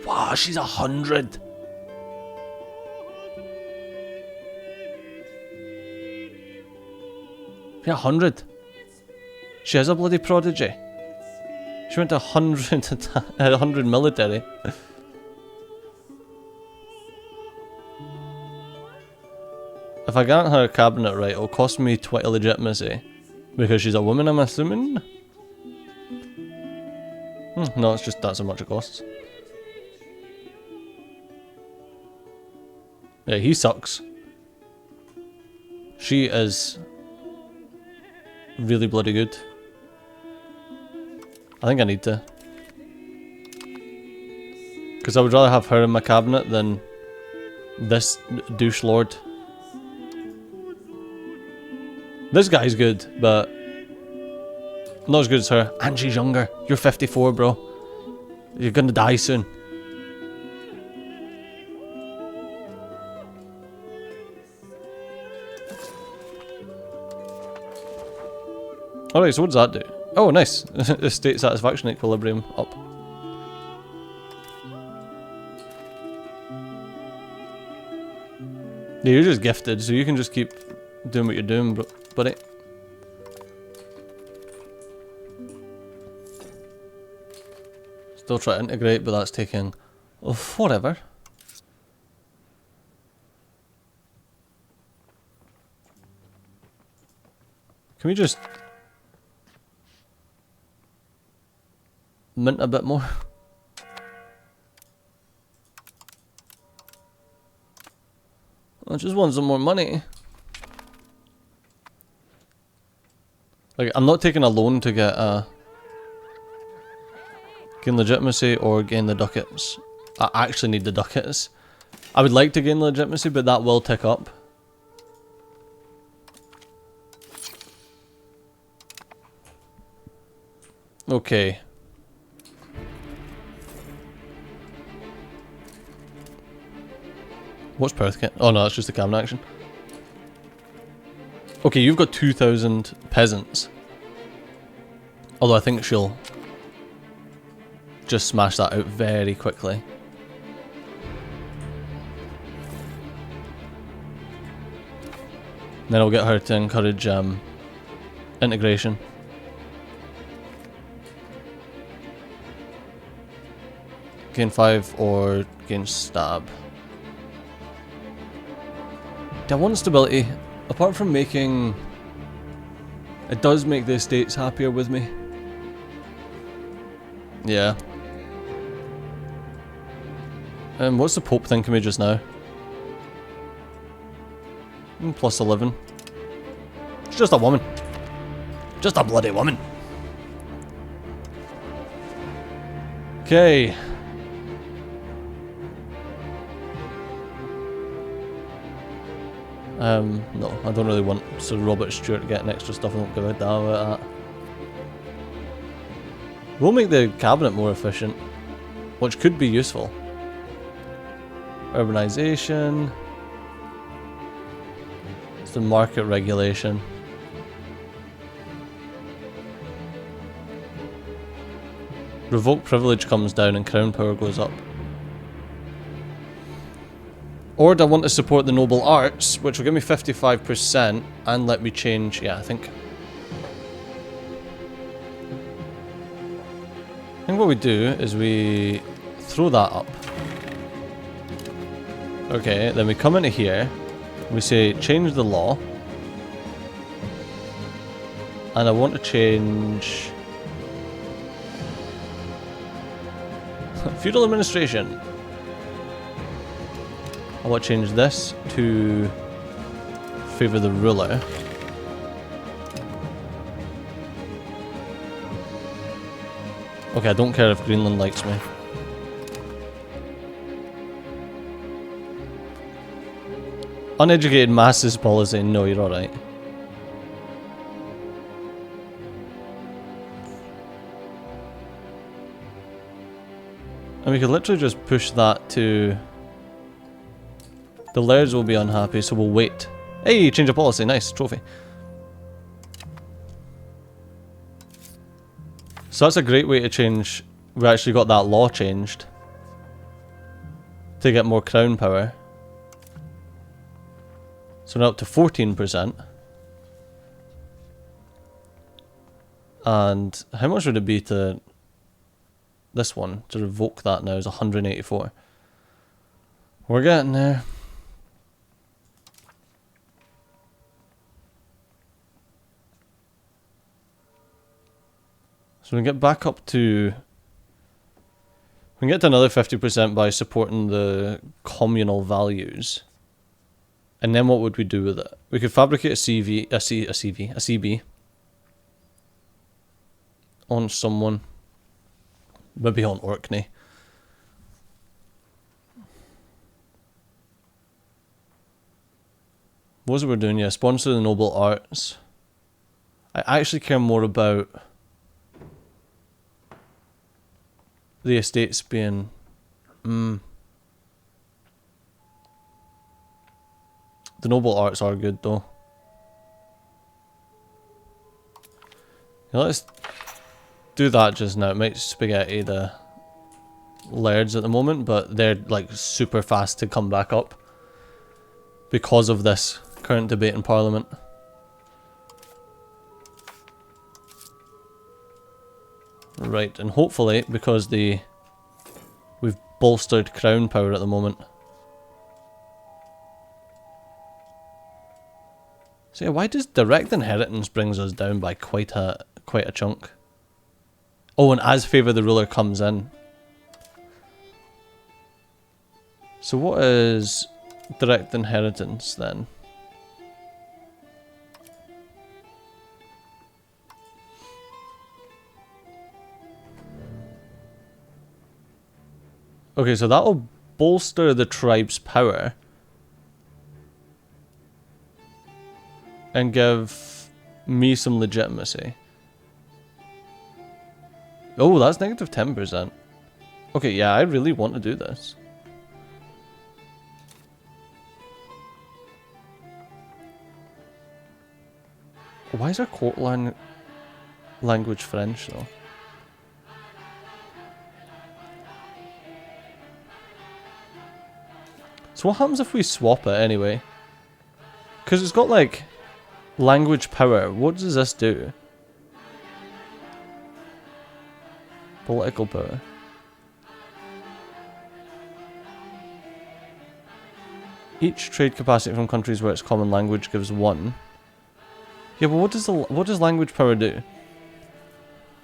Wow, she's 100. Yeah, 100. She is a bloody prodigy. She went to 100 military. If I grant her a cabinet right, it'll cost me 20 legitimacy. Because she's a woman, I'm assuming? No, it's just that's how much it costs. Yeah, he sucks. She is really bloody good. I think I need to. Because I would rather have her in my cabinet than this douche lord. This guy's good, but not as good as her. And she's younger. You're 54, bro. You're gonna die soon. Alright, so what does that do? Oh, nice. State satisfaction equilibrium up. Yeah, you're just gifted, so you can just keep doing what you're doing, buddy. Still try to integrate, but that's taking forever. Can we just mint a bit more? I just want some more money. Like, I'm not taking a loan to get gain legitimacy or gain the ducats. I actually need the ducats. I would like to gain legitimacy, but that will tick up. Okay. What's Perth kit? Oh no, that's just the cabinet action. Okay, you've got 2,000 peasants. Although I think she'll just smash that out very quickly. Then I'll get her to encourage integration. Gain 5 or gain stab. I want stability. Apart from making... It does make the estates happier with me. Yeah. What's the Pope thinking of me just now? Plus 11. She's just a woman. Just a bloody woman. Okay. No, I don't really want Sir Robert Stewart getting extra stuff. I don't give a damn about that. We'll make the cabinet more efficient, which could be useful. Urbanization. It's the market regulation. Revoke privilege comes down and crown power goes up. Or do I want to support the noble arts, which will give me 55% and let me change... Yeah, I think what we do is we throw that up. Okay, then we come into here. We say change the law. And I want to change... feudal administration. I want to change this to favour the ruler. Okay, I don't care if Greenland likes me. Uneducated masses policy, no, you're alright. And we could literally just push that to... The lairds will be unhappy, so we'll wait. Hey, change of policy, nice, trophy. So that's a great way to change... We actually got that law changed. To get more crown power. So now up to 14%. And how much would it be to... This one, to revoke that now is 184. We're getting there. So we can get back up to... We can get to another 50% by supporting the communal values. And then what would we do with it? We could fabricate a CB on someone. Maybe on Orkney. What was it we're doing? Yeah, sponsor the noble arts. I actually care more about the estates being... The noble arts are good though. Yeah, let's do that just now. It might spaghetti the lairds at the moment, but they're like super fast to come back up because of this current debate in Parliament. Right, and hopefully because we've bolstered crown power at the moment. So yeah, why does direct inheritance brings us down by quite a chunk? Oh, and as favour the ruler comes in. So what is direct inheritance then? Okay, so that'll bolster the tribe's power. And give me some legitimacy. Oh, that's negative 10%. Okay, yeah, I really want to do this. Why is our court language French though? So what happens if we swap it anyway? Because it's got like language power. What does this do? Political power. Each trade capacity from countries where its common language gives 1. Yeah, but what does language power do?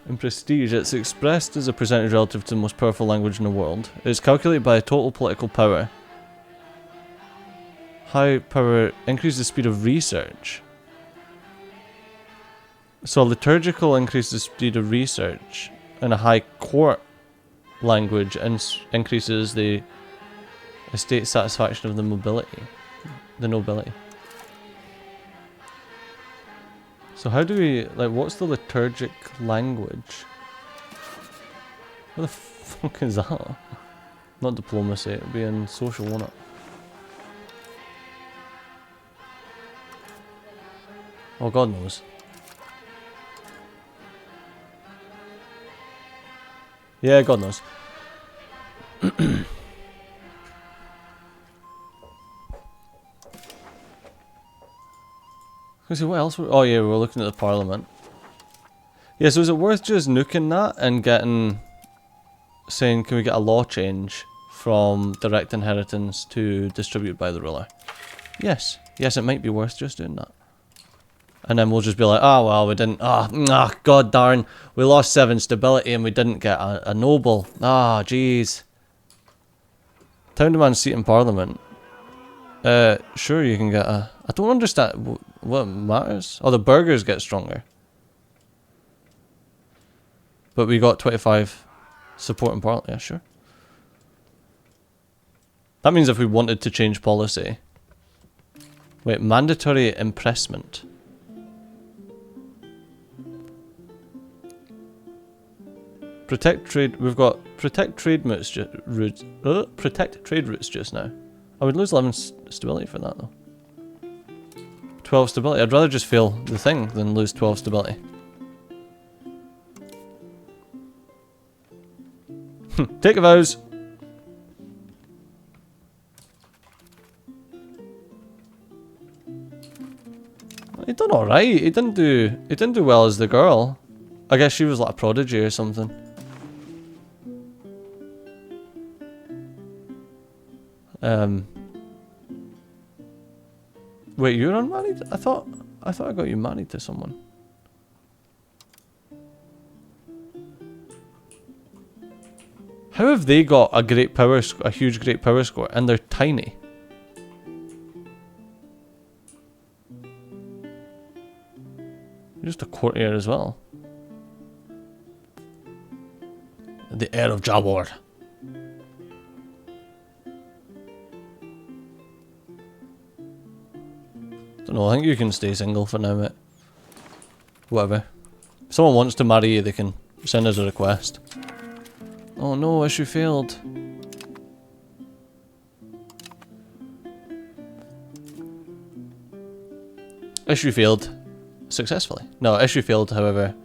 In prestige, it's expressed as a percentage relative to the most powerful language in the world. It is calculated by total political power. High power increases the speed of research. So a liturgical increases the speed of research, and a high court language increases the estate satisfaction of the nobility. So how do we, like, what's the liturgic language? What the fuck is that? Not diplomacy, it'd be in social, won't it? Oh, God knows. Yeah, God knows. Let's see, what else? Oh yeah, we're looking at the Parliament. Yeah, so is it worth just nuking that and saying, can we get a law change from direct inheritance to distribute by the ruler? Yes. Yes, it might be worth just doing that. And then we'll just be like, oh well, we didn't, god darn, we lost 7 stability and we didn't get a noble. Ah, jeez. Town demands seat in Parliament. Sure you can get a... I don't understand what matters. Oh, the burghers get stronger. But we got 25 support in Parliament. Yeah, sure. That means if we wanted to change policy... Wait, mandatory impressment. Protect trade... We've got protect trade routes protect trade routes just now. I would lose 11 stability for that though. 12 stability. I'd rather just fail the thing than lose 12 stability. Take a vows. He done alright. He didn't do well as the girl. I guess she was like a prodigy or something. Wait, you're unmarried? I thought I got you married to someone. How have they got a huge great power score, and they're tiny? You're just a courtier as well. The heir of Jawar. Don't know, I think you can stay single for now, mate. Whatever. If someone wants to marry you, they can send us a request. Oh no, issue failed. Issue failed. Successfully. No, issue failed, however.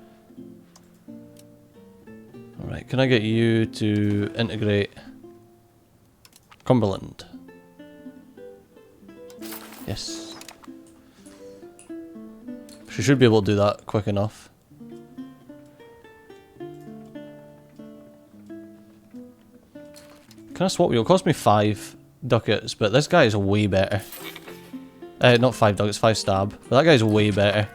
Alright, can I get you to integrate Cumberland? Yes. She should be able to do that quick enough. Can I swap you? It'll cost me 5 ducats, but this guy is way better. Not 5 ducats, 5 stab. But that guy's way better.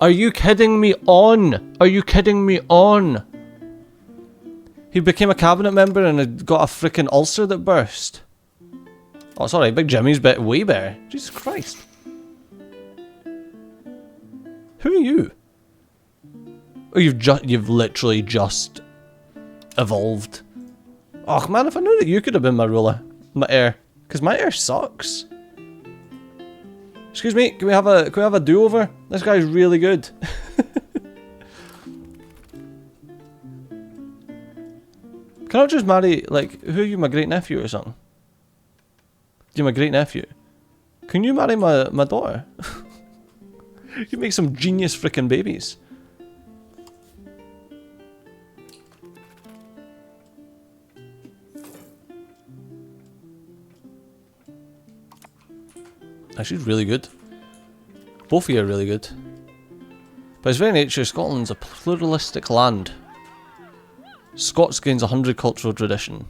Are you kidding me on? Are you kidding me on? He became a cabinet member and had got a freaking ulcer that burst. Oh, sorry, Big Jimmy's way better. Jesus Christ. Who are you? Oh, you've literally just evolved. Oh man, if I knew that you could have been my ruler, my heir, because my heir sucks. Excuse me, can we have a do-over? This guy's really good. Can I just marry, like, who are you, my great nephew or something? You're my great nephew. Can you marry my daughter? You make some genius freaking babies. She's really good. Both of you are really good. By its very nature, Scotland's a pluralistic land. Scots gains 100 cultural tradition.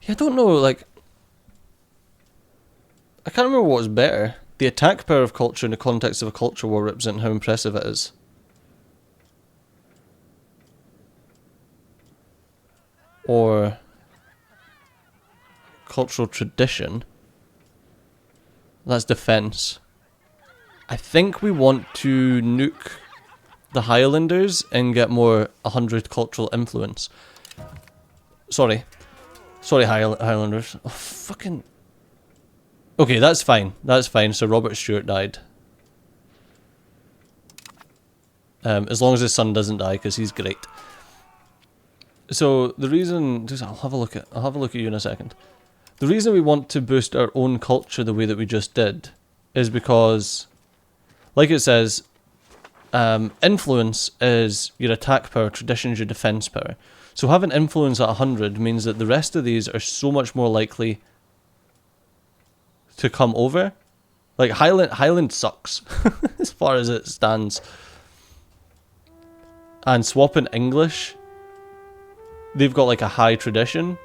Yeah, I don't know, like... I can't remember what was better. The attack power of culture in the context of a culture war representing how impressive it is. Or cultural tradition. That's defense. I think we want to nuke the Highlanders and get more 100 cultural influence. Sorry. Sorry, Highlanders. Oh, fucking... Okay, that's fine. That's fine. So Robert Stewart died. As long as his son doesn't die, because he's great. So the reason, I'll have a look at you in a second. The reason we want to boost our own culture the way that we just did is because, like it says, influence is your attack power, tradition is your defense power. So having influence at 100 means that the rest of these are so much more likely to come over. Like Highland sucks as far as it stands. And swapping English, they've got like a high tradition,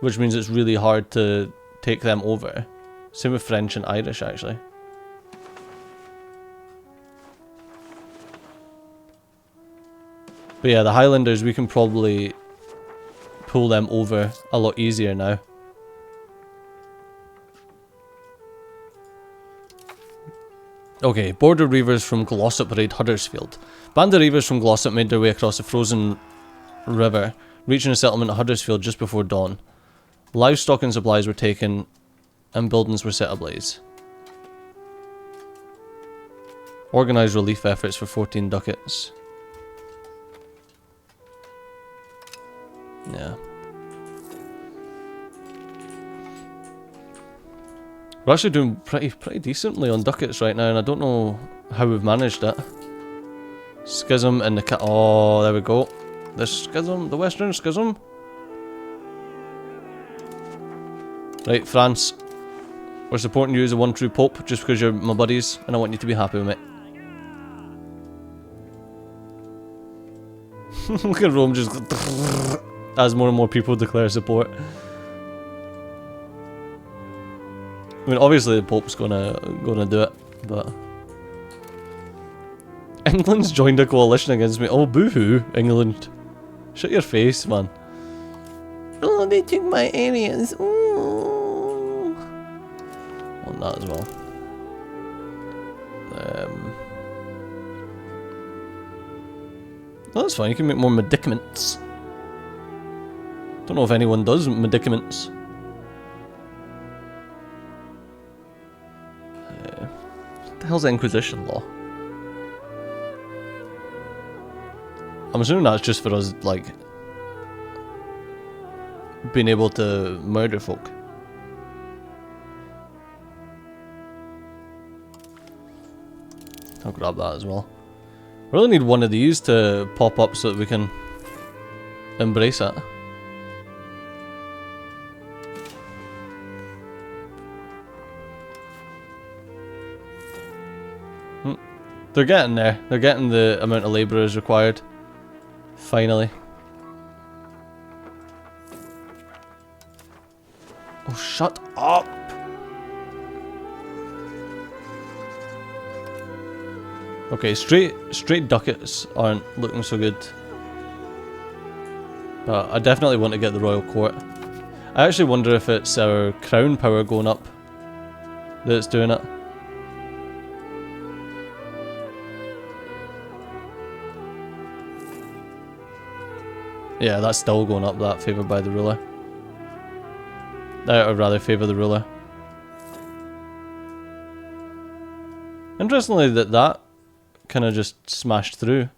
which means it's really hard to take them over. Same with French and Irish, actually. But yeah, the Highlanders, we can probably pull them over a lot easier now. Okay, border reavers from Glossop raid Huddersfield. Band of reavers from Glossop made their way across the frozen river, reaching a settlement at Huddersfield just before dawn. Livestock and supplies were taken, and buildings were set ablaze. Organised relief efforts for 14 ducats. Yeah. We're actually doing pretty decently on ducats right now, and I don't know how we've managed it. Schism and the oh, there we go. The schism, the Western Schism. Right, France. We're supporting you as the one true pope just because you're my buddies, and I want you to be happy with me. Look at Rome just as more and more people declare support. I mean, obviously the Pope's gonna do it, but England's joined a coalition against me. Oh, boo-hoo, England! Shut your face, man. Oh, they took my aliens. Ooh. Want that as well. Oh, that's fine. You can make more medicaments. Don't know if anyone does medicaments. What the hell's Inquisition law? I'm assuming that's just for us, like, being able to murder folk. I'll grab that as well. We really need one of these to pop up so that we can embrace it. They're getting there. They're getting the amount of labourers required. Finally. Oh, shut up! Okay, straight ducats aren't looking so good. But I definitely want to get the royal court. I actually wonder if it's our crown power going up that's doing it. Yeah, that's still going up, that favoured by the ruler. Or rather, favour the ruler. Interestingly, that kind of just smashed through.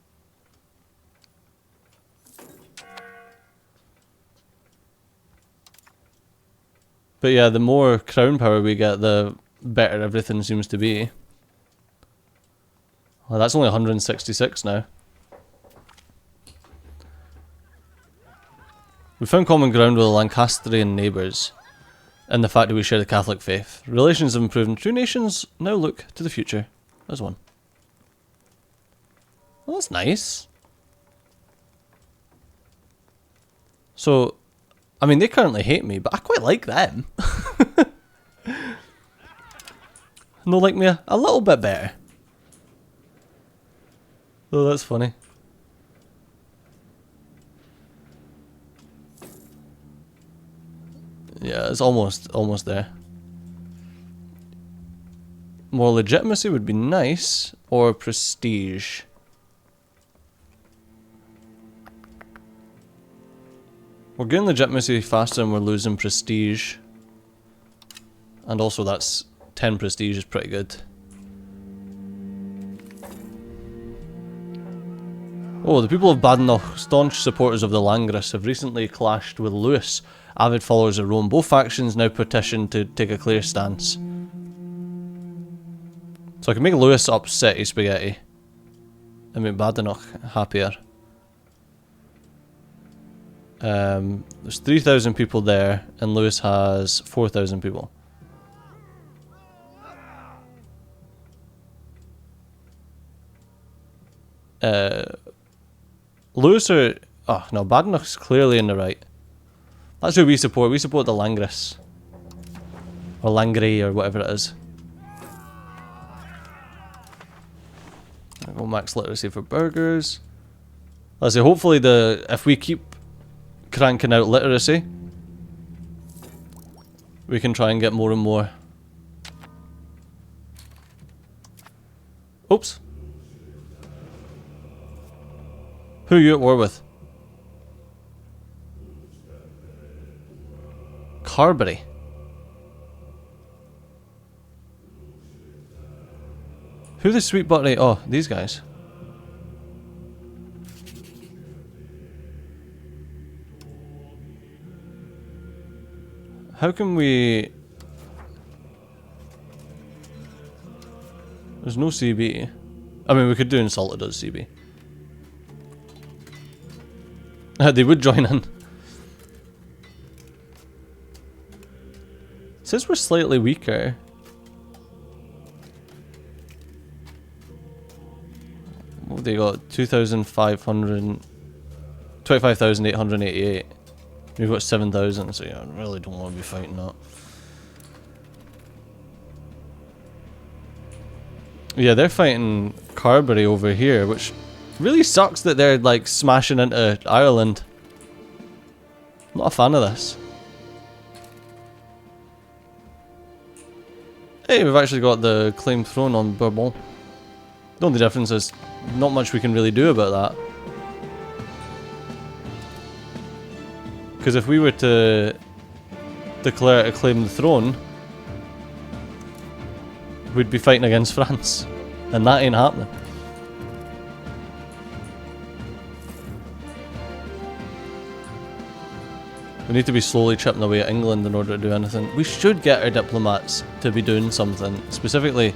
But yeah, the more crown power we get, the better everything seems to be. Well, that's only 166 now. We found common ground with the Lancastrian neighbours, and the fact that we share the Catholic faith. Relations have improved and two nations now look to the future as one. Well, that's nice. So, I mean, they currently hate me, but I quite like them. And they'll like me a little bit better. Oh, that's funny. Yeah, it's almost there. More legitimacy would be nice, or prestige. We're getting legitimacy faster and we're losing prestige. And also that's 10 prestige is pretty good. Oh, the people of Badenoch, staunch supporters of the Langris, have recently clashed with Lewis, avid followers of Rome. Both factions now petitioned to take a clear stance. So I can make Lewis upsetty spaghetti and make Badenoch happier. There's 3,000 people there, and Lewis has 4,000 people. Lewis are... Oh, no, Badenoch's clearly in the right. That's who we support. We support the Langris. Or Langray, or whatever it is. I'll go max literacy for burgers. Let's see, hopefully if we keep cranking out literacy, we can try and get more and more. Oops. Who are you at war with? Carberry. Who the sweet buttery? Oh, these guys. How can we... There's no CB. I mean, we could do Insulted as CB. They would join in. Since we're slightly weaker... What they got? 2,500... 25,888. We've got 7,000, so yeah, I really don't want to be fighting that. Yeah, they're fighting Carberry over here, which really sucks that they're like smashing into Ireland. I'm Not a fan of this. Hey, we've actually got the claim throne on Bourbon. The only difference is not much we can really do about that. Because if we were to declare to claim the throne, we'd be fighting against France. And that ain't happening. We need to be slowly chipping away at England in order to do anything. We should get our diplomats to be doing something. Specifically...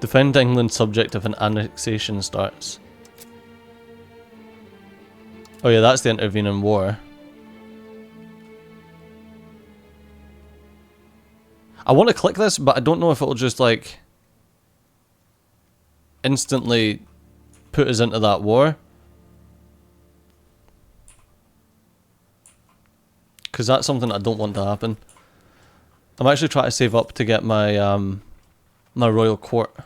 defend England subject if an annexation starts. Oh yeah, that's the intervening war. I want to click this, but I don't know if it'll just like instantly put us into that war. Because that's something I don't want to happen. I'm actually trying to save up to get my my royal court.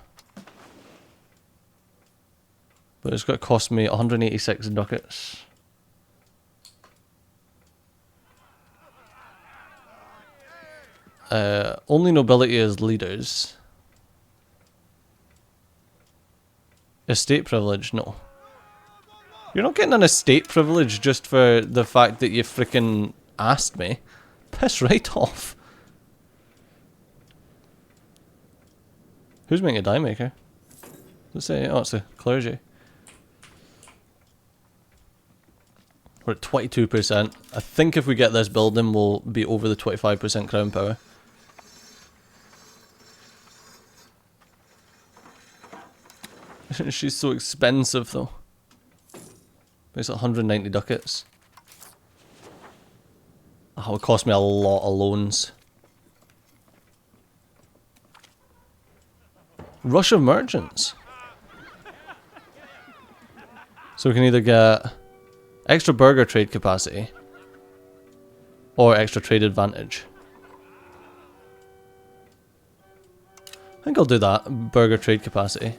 But it's going to cost me 186 ducats. Only nobility as leaders. Estate privilege? No. You're not getting an estate privilege just for the fact that you freaking asked me. Piss right off. Who's making a die maker? Let's say, oh, it's the clergy. We're at 22%. I think if we get this building, we'll be over the 25% crown power. She's so expensive though. It's 190 ducats. Oh, it would cost me a lot of loans. Rush of merchants. So we can either get extra burger trade capacity or extra trade advantage. I think I'll do that. Burger trade capacity.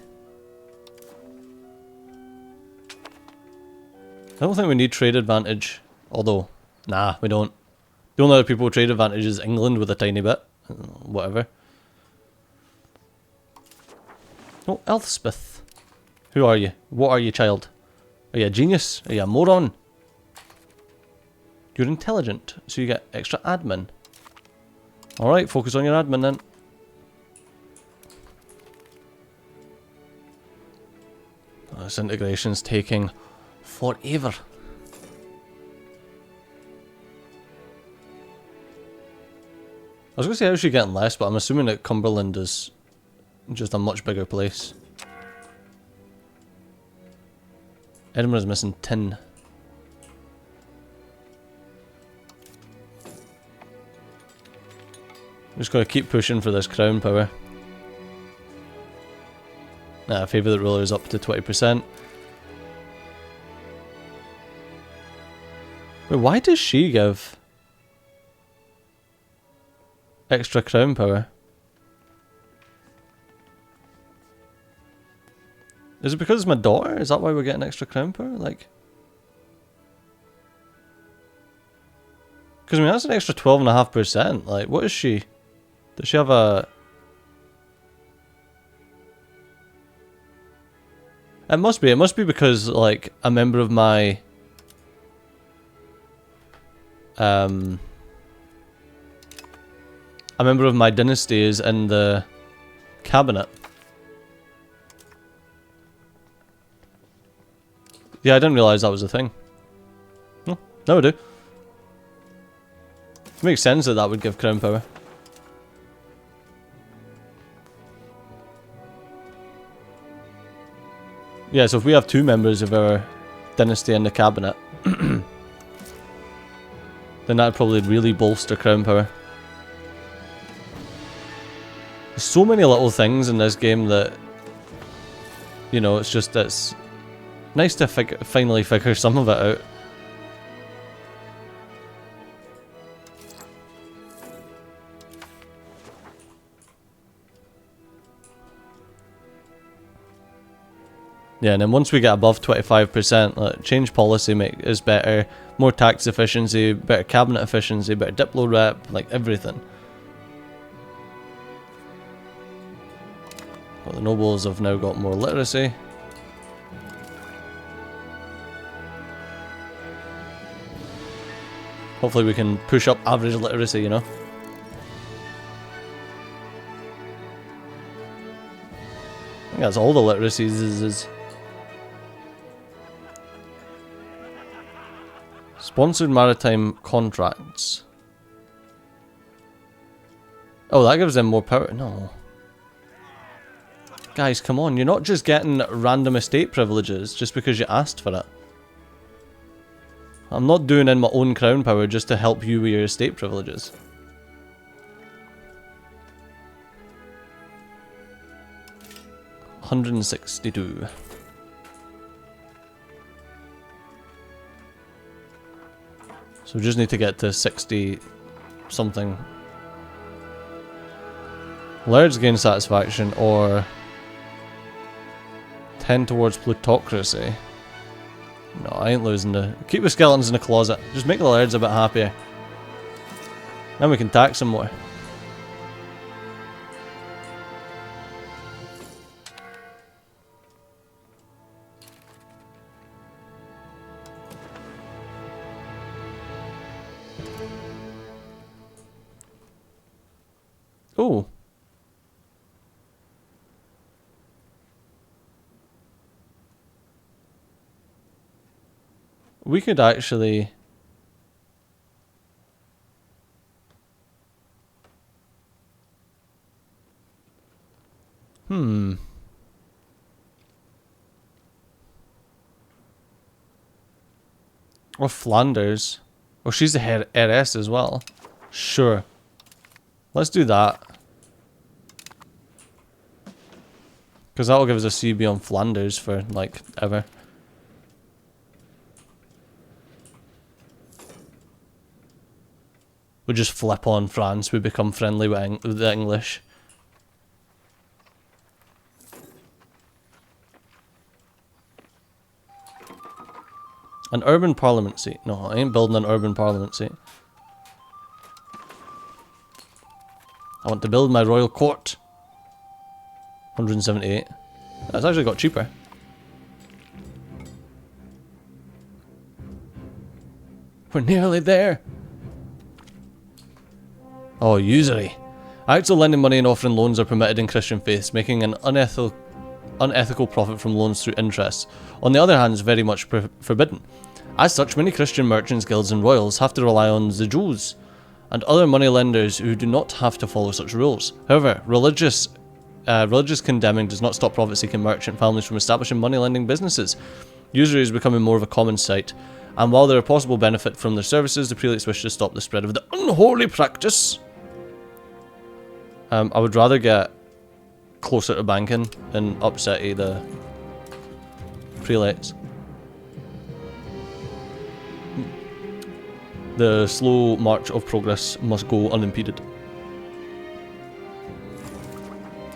I don't think we need trade advantage, although, nah, we don't. The only other people with trade advantage is England with a tiny bit. Whatever. Oh, Elspeth. Who are you? What are you, child? Are you a genius? Are you a moron? You're intelligent, so you get extra admin. Alright, focus on your admin then. Oh, this integration's taking forever. I was going to say how she's getting less, but I'm assuming that Cumberland is just a much bigger place. Edinburgh's missing tin. Just gotta keep pushing for this crown power. Nah, favour the ruler is up to 20%. Wait, why does she give extra crown power? Is it because it's my daughter? Is that why we're getting extra crown power? Like, because I mean that's an extra 12.5%. Like, what is she? Does she have a? It must be. It must be because like a member of my a member of my dynasty is in the cabinet. Yeah, I didn't realise that was a thing. Oh, now I do. It makes sense that that would give crown power. Yeah, so if we have two members of our dynasty in the cabinet, then that'd probably really bolster crown power. There's so many little things in this game that, you know, it's just, it's nice to finally figure some of it out. Yeah, and then once we get above 25%, change policy is better, more tax efficiency, better cabinet efficiency, better diplo rep, like everything. But the nobles have now got more literacy. Hopefully we can push up average literacy, you know? I think that's all the literacies Sponsored maritime contracts. Oh, that gives them more power. No. Guys, come on. You're not just getting random estate privileges just because you asked for it. I'm not doing in my own crown power just to help you with your estate privileges. $162. So we just need to get to 60 something. Lairds gain satisfaction or tend towards plutocracy. No, I ain't losing the... Keep the skeletons in the closet. Just make the lairds a bit happier. Then we can tax them more. Oh. We could actually... Or Flanders. Oh, she's the heiress as well. Sure. Let's do that. Because that'll give us a CB on Flanders for, like, ever. We just flip on France, we become friendly with the English. An urban parliament seat. No, I ain't building an urban parliament seat. I want to build my royal court. 178. That's actually got cheaper. We're nearly there. Oh, usury. Acts of lending money and offering loans are permitted in Christian faiths, making an unethical profit from loans through interest. On the other hand, is very much forbidden. As such, many Christian merchants, guilds and royals have to rely on the Jews and other money lenders who do not have to follow such rules. However, religious condemning does not stop profit-seeking merchant families from establishing money-lending businesses. Usury is becoming more of a common sight, and while there are possible benefit from their services, the prelates wish to stop the spread of the unholy practice. I would rather get closer to banking and upset the prelates. The slow march of progress must go unimpeded.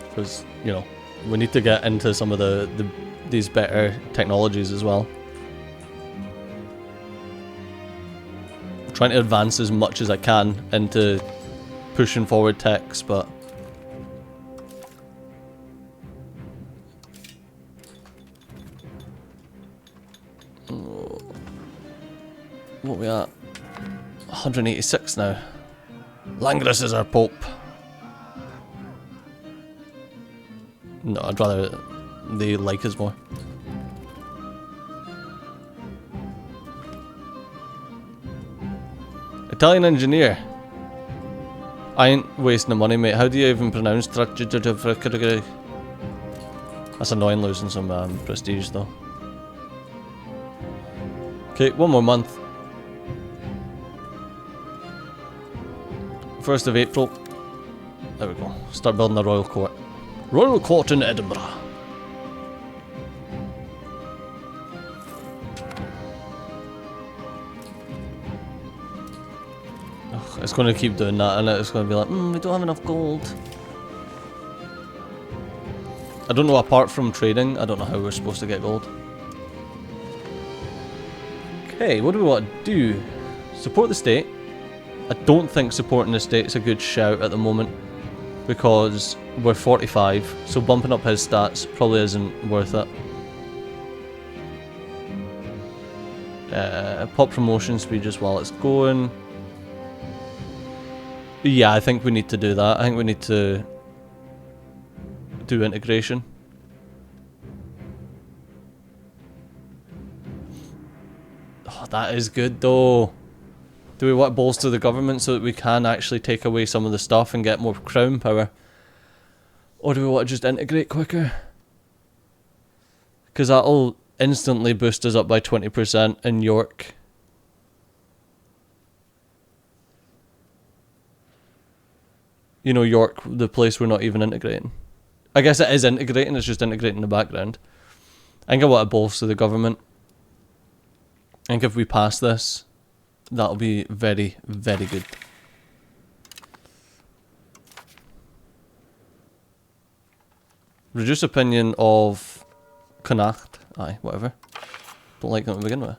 Because, you know, we need to get into some of these better technologies as well. I'm trying to advance as much as I can into pushing forward techs, but what are we at? 186 now. Langris is our pope. No, I'd rather they like us more. Italian engineer. I ain't wasting the money, mate. How do you even pronounce That's annoying losing some prestige though. Okay, one more month. 1st of April. There we go. Start building the royal court. Royal court in Edinburgh. Ugh, it's going to keep doing that, and it's going to be like, we don't have enough gold. I don't know, apart from trading, I don't know how we're supposed to get gold. Okay, what do we want to do? Support the state. I don't think supporting the state's a good shout at the moment, because we're 45, so bumping up his stats probably isn't worth it. Pop promotion speed just while it's going. Yeah, I think we need to do that. I think we need to do integration. Oh, that is good though. Do we want to bolster the government so that we can actually take away some of the stuff and get more crown power? Or do we want to just integrate quicker? Because that'll instantly boost us up by 20% in York. You know, York, the place we're not even integrating. I guess it is integrating, it's just integrating in the background. I think I want to bolster the government. I think if we pass this, that'll be very, very good. Reduce opinion of Connacht. Aye, whatever. Don't like them to begin with.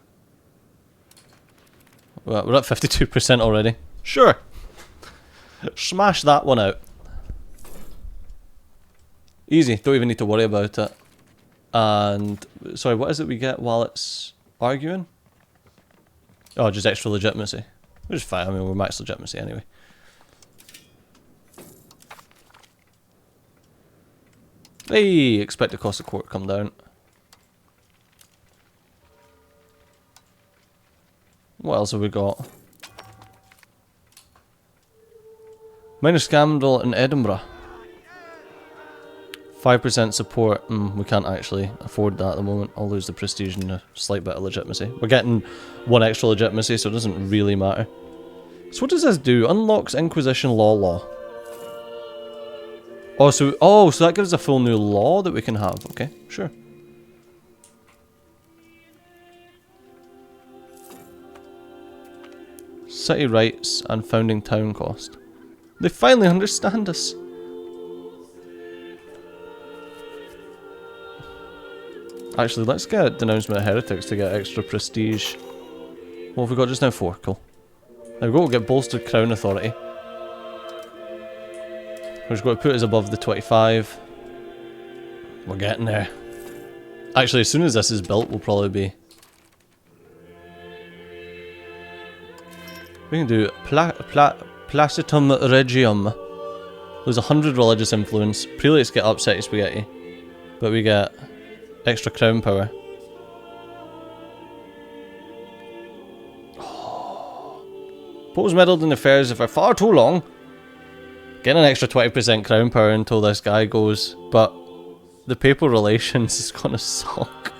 We're at 52% already. Sure. Smash that one out. Easy, don't even need to worry about it. And, sorry, what is it we get while it's arguing? Oh, just extra legitimacy. Which is fine, I mean, we're max legitimacy anyway. Hey, expect the cost of court to come down. What else have we got? Minor scandal in Edinburgh. 5% support. We can't actually afford that at the moment. I'll lose the prestige and a slight bit of legitimacy. We're getting one extra legitimacy, so it doesn't really matter. So what does this do? Unlocks Inquisition law. Oh, so that gives us a full new law that we can have. Okay, sure. City rights and founding town cost. They finally understand us. Actually, let's get denouncement of heretics to get extra prestige. What have we got just now? 4, cool. There we go, we'll get bolstered crown authority. We're just going to put us above the 25. We're getting there. Actually, as soon as this is built, we'll probably be... We can do Placitum Regium. Lose 100 religious influence. Prelates get upset spaghetti. But we get extra crown power. Popes meddled in affairs for far too long. Getting an extra 20% crown power until this guy goes, but the papal relations is gonna suck.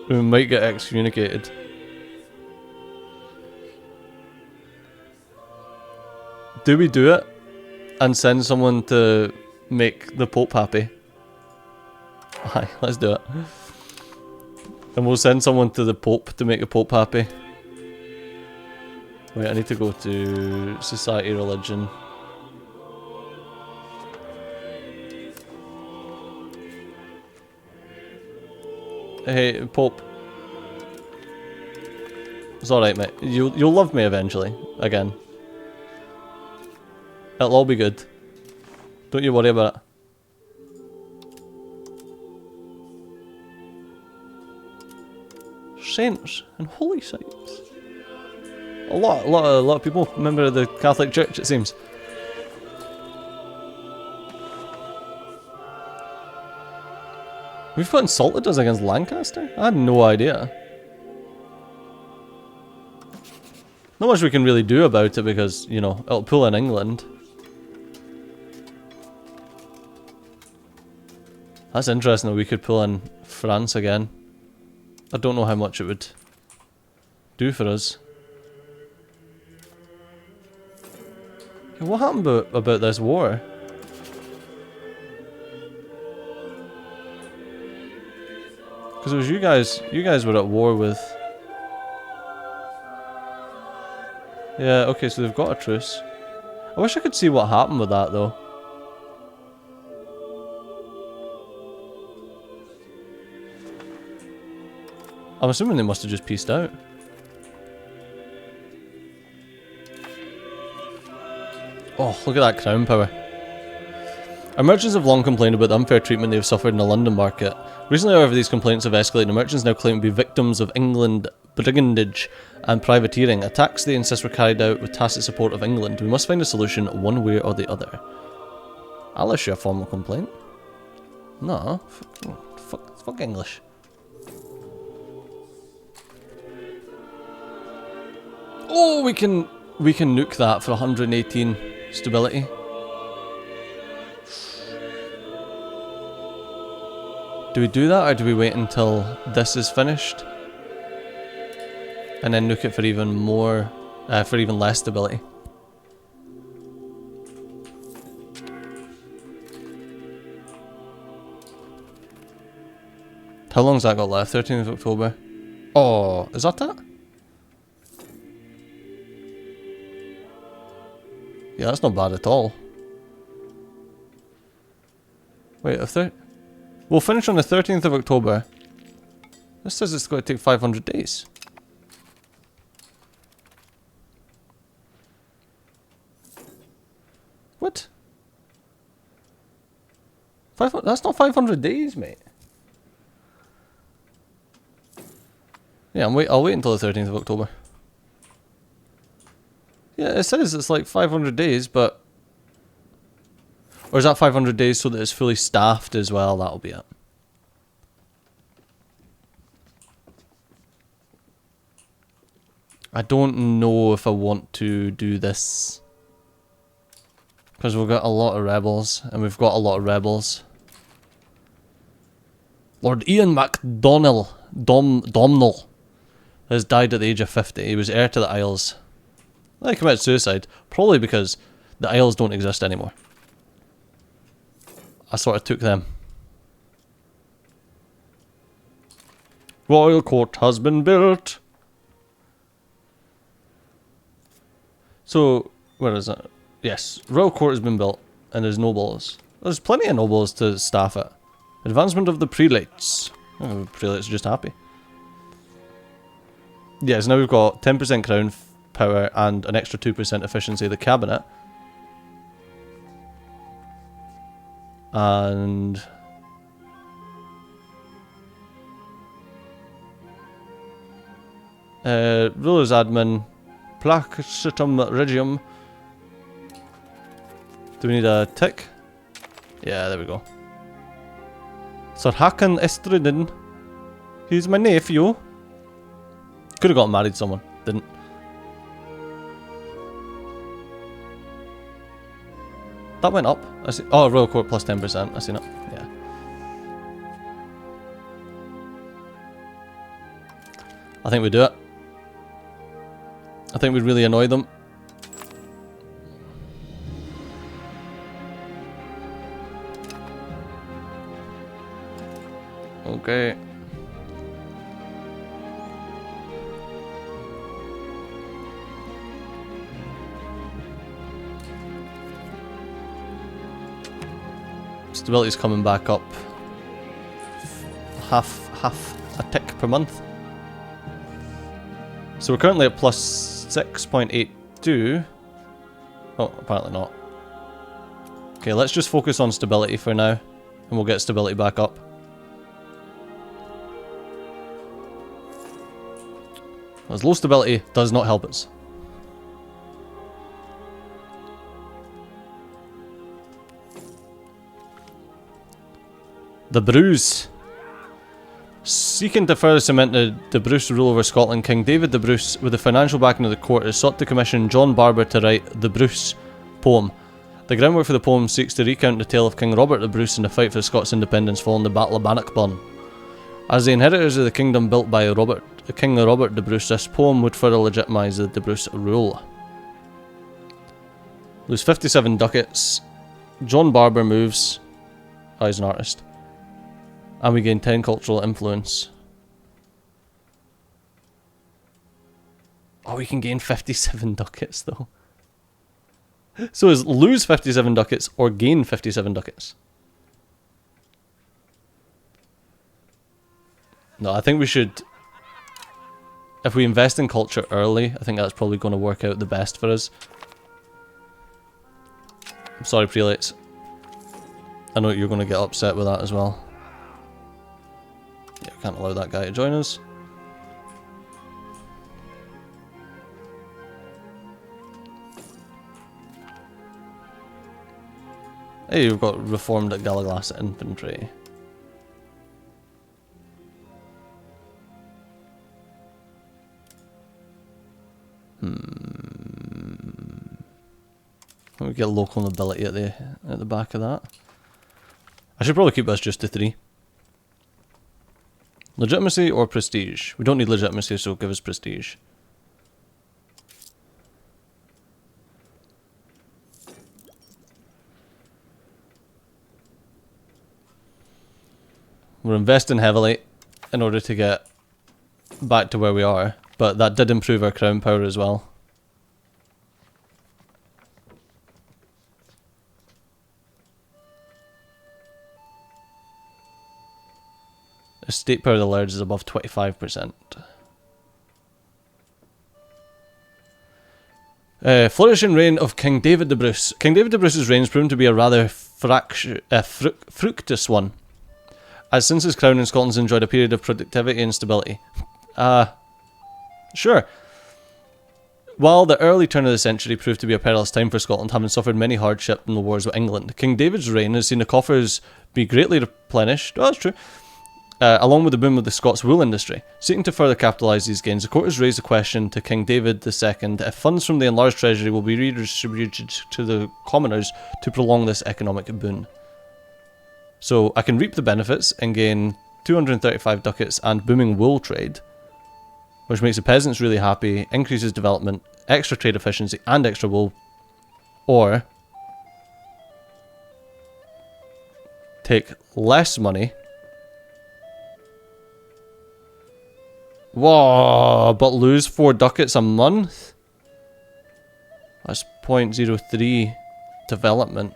We might get excommunicated. Do we do it and send someone to make the Pope happy? Aye, let's do it. And we'll send someone to the Pope to make the Pope happy. Wait, I need to go to society religion. Hey, Pope. It's alright, mate. You'll love me eventually. Again. It'll all be good. Don't you worry about it. Saints and holy sites. A lot of people, member of the Catholic Church, it seems. We've got insulted us against Lancaster? I had no idea. Not much we can really do about it because, you know, it'll pull in England. That's interesting that we could pull in France again. I don't know how much it would do for us. What happened about this war? Because it was you guys were at war with... Yeah, okay, so they've got a truce. I wish I could see what happened with that though. I'm assuming they must have just pieced out. Oh, look at that crown power. Our merchants have long complained about the unfair treatment they have suffered in the London market. Recently, however, these complaints have escalated and merchants now claim to be victims of England brigandage and privateering. Attacks they insist were carried out with tacit support of England. We must find a solution one way or the other. I'll issue a formal complaint. No, fuck English. Oh, we can nuke that for 118 stability. Do we do that, or do we wait until this is finished and then nuke it for even more, for even less stability? How long's that got left? 13th of October. Oh, is that that? Yeah, that's not bad at all. Wait, we'll finish on the 13th of October. This says it's going to take 500 days. What? That's not 500 days, mate. Yeah, I'll wait until the 13th of October. Yeah, it says it's like 500 days, but... Or is that 500 days so that it's fully staffed as well? That'll be it. I don't know if I want to do this. Because we've got a lot of rebels, and we've got a lot of rebels. Lord Ian MacDonnell, Domhnall, has died at the age of 50. He was heir to the Isles. He committed suicide, probably because the Isles don't exist anymore. I sort of took them. Royal court has been built. So, where is it? Yes, royal court has been built, and there's nobles. There's plenty of nobles to staff it. Advancement of the prelates. Oh, the prelates are just happy. Yes, now we've got 10% crown power and an extra 2% efficiency of the cabinet. And... ruler's admin. Placitum regium. Do we need a tick? Yeah, there we go. Sir Hakan Estridin. He's my nephew. Could have got married to someone. Didn't. That went up. I see. Oh, royal court plus 10%. I seen it. Yeah. I think we do it. I think we really annoy them. Okay. Stability's coming back up. Half a tick per month. So we're currently at plus 6.82. Oh, apparently not. Okay, let's just focus on stability for now, and we'll get stability back up. As low stability does not help us. The Bruce. Seeking to further cement the Bruce rule over Scotland, King David the Bruce, with the financial backing of the court, has sought to commission John Barber to write the Bruce poem. The groundwork for the poem seeks to recount the tale of King Robert the Bruce in the fight for Scots independence following the Battle of Bannockburn. As the inheritors of the kingdom built by King Robert the Bruce, this poem would further legitimise the Bruce rule. Lose 57 ducats. John Barber moves. Oh, he's an artist. And we gain 10 cultural influence. Oh, we can gain 57 ducats though. So is lose 57 ducats or gain 57 ducats? No, I think we should if we invest in culture early, I think that's probably going to work out the best for us. I'm sorry, prelates. I know you're going to get upset with that as well. Yeah, can't allow that guy to join us. Hey, we've got reformed at Galaglass infantry. Let me get local nobility at the back of that. I should probably keep this just to 3. Legitimacy or prestige? We don't need legitimacy, so give us prestige. We're investing heavily in order to get back to where we are, but that did improve our crown power as well. Estate power of the lairds is above 25%. Flourishing reign of King David the Bruce. King David the Bruce's reign has proven to be a rather fructuous one, as since his crown in Scotland's enjoyed a period of productivity and stability. Sure. While the early turn of the century proved to be a perilous time for Scotland, having suffered many hardships in the wars with England, King David's reign has seen the coffers be greatly replenished. Oh, that's true. Along with the boom of the Scots wool industry. Seeking to further capitalise these gains, the court has raised the question to King David II if funds from the enlarged treasury will be redistributed to the commoners to prolong this economic boon. So I can reap the benefits and gain 235 ducats and booming wool trade, which makes the peasants really happy, increases development, extra trade efficiency and extra wool. Or take less money. Whoa, but lose 4 ducats a month? That's 0.03 development.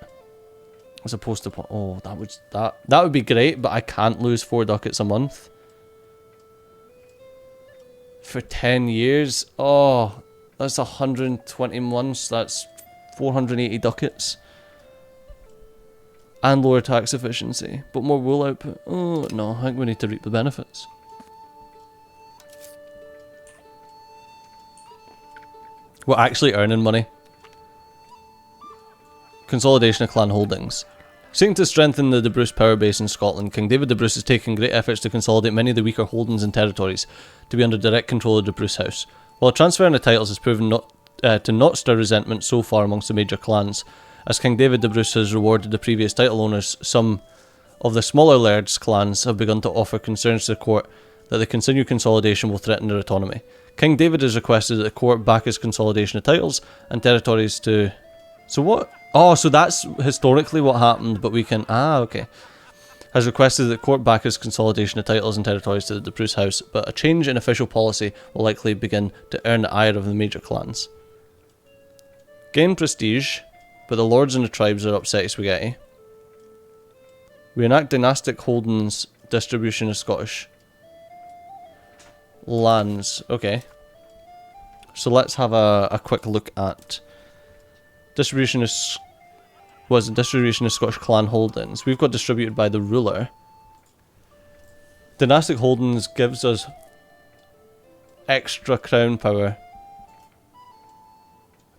As opposed to, oh, that would be great, but I can't lose 4 ducats a month. For 10 years? Oh, that's 120 months, that's 480 ducats. And lower tax efficiency, but more wool output. Oh, no, I think we need to reap the benefits. We're actually earning money. Consolidation of clan holdings. Seeking to strengthen the De Bruce power base in Scotland, King David de Bruce has taken great efforts to consolidate many of the weaker holdings and territories to be under direct control of the Bruce House. While transferring the titles has proven to not stir resentment so far amongst the major clans, as King David de Bruce has rewarded the previous title owners, some of the smaller lairds clans have begun to offer concerns to the court that the continued consolidation will threaten their autonomy. King David has requested that the court back his consolidation of titles and territories to... So what? Oh, so that's historically what happened, but we can... Ah, okay. Has requested that the court back his consolidation of titles and territories to the Bruce House, but a change in official policy will likely begin to earn the ire of the major clans. Gain prestige, but the lords and the tribes are upset spaghetti. We enact dynastic holdings, distribution of Scottish lands. Okay. So let's have a quick look at distribution of Scottish clan holdings. We've got distributed by the ruler. Dynastic holdings gives us extra crown power.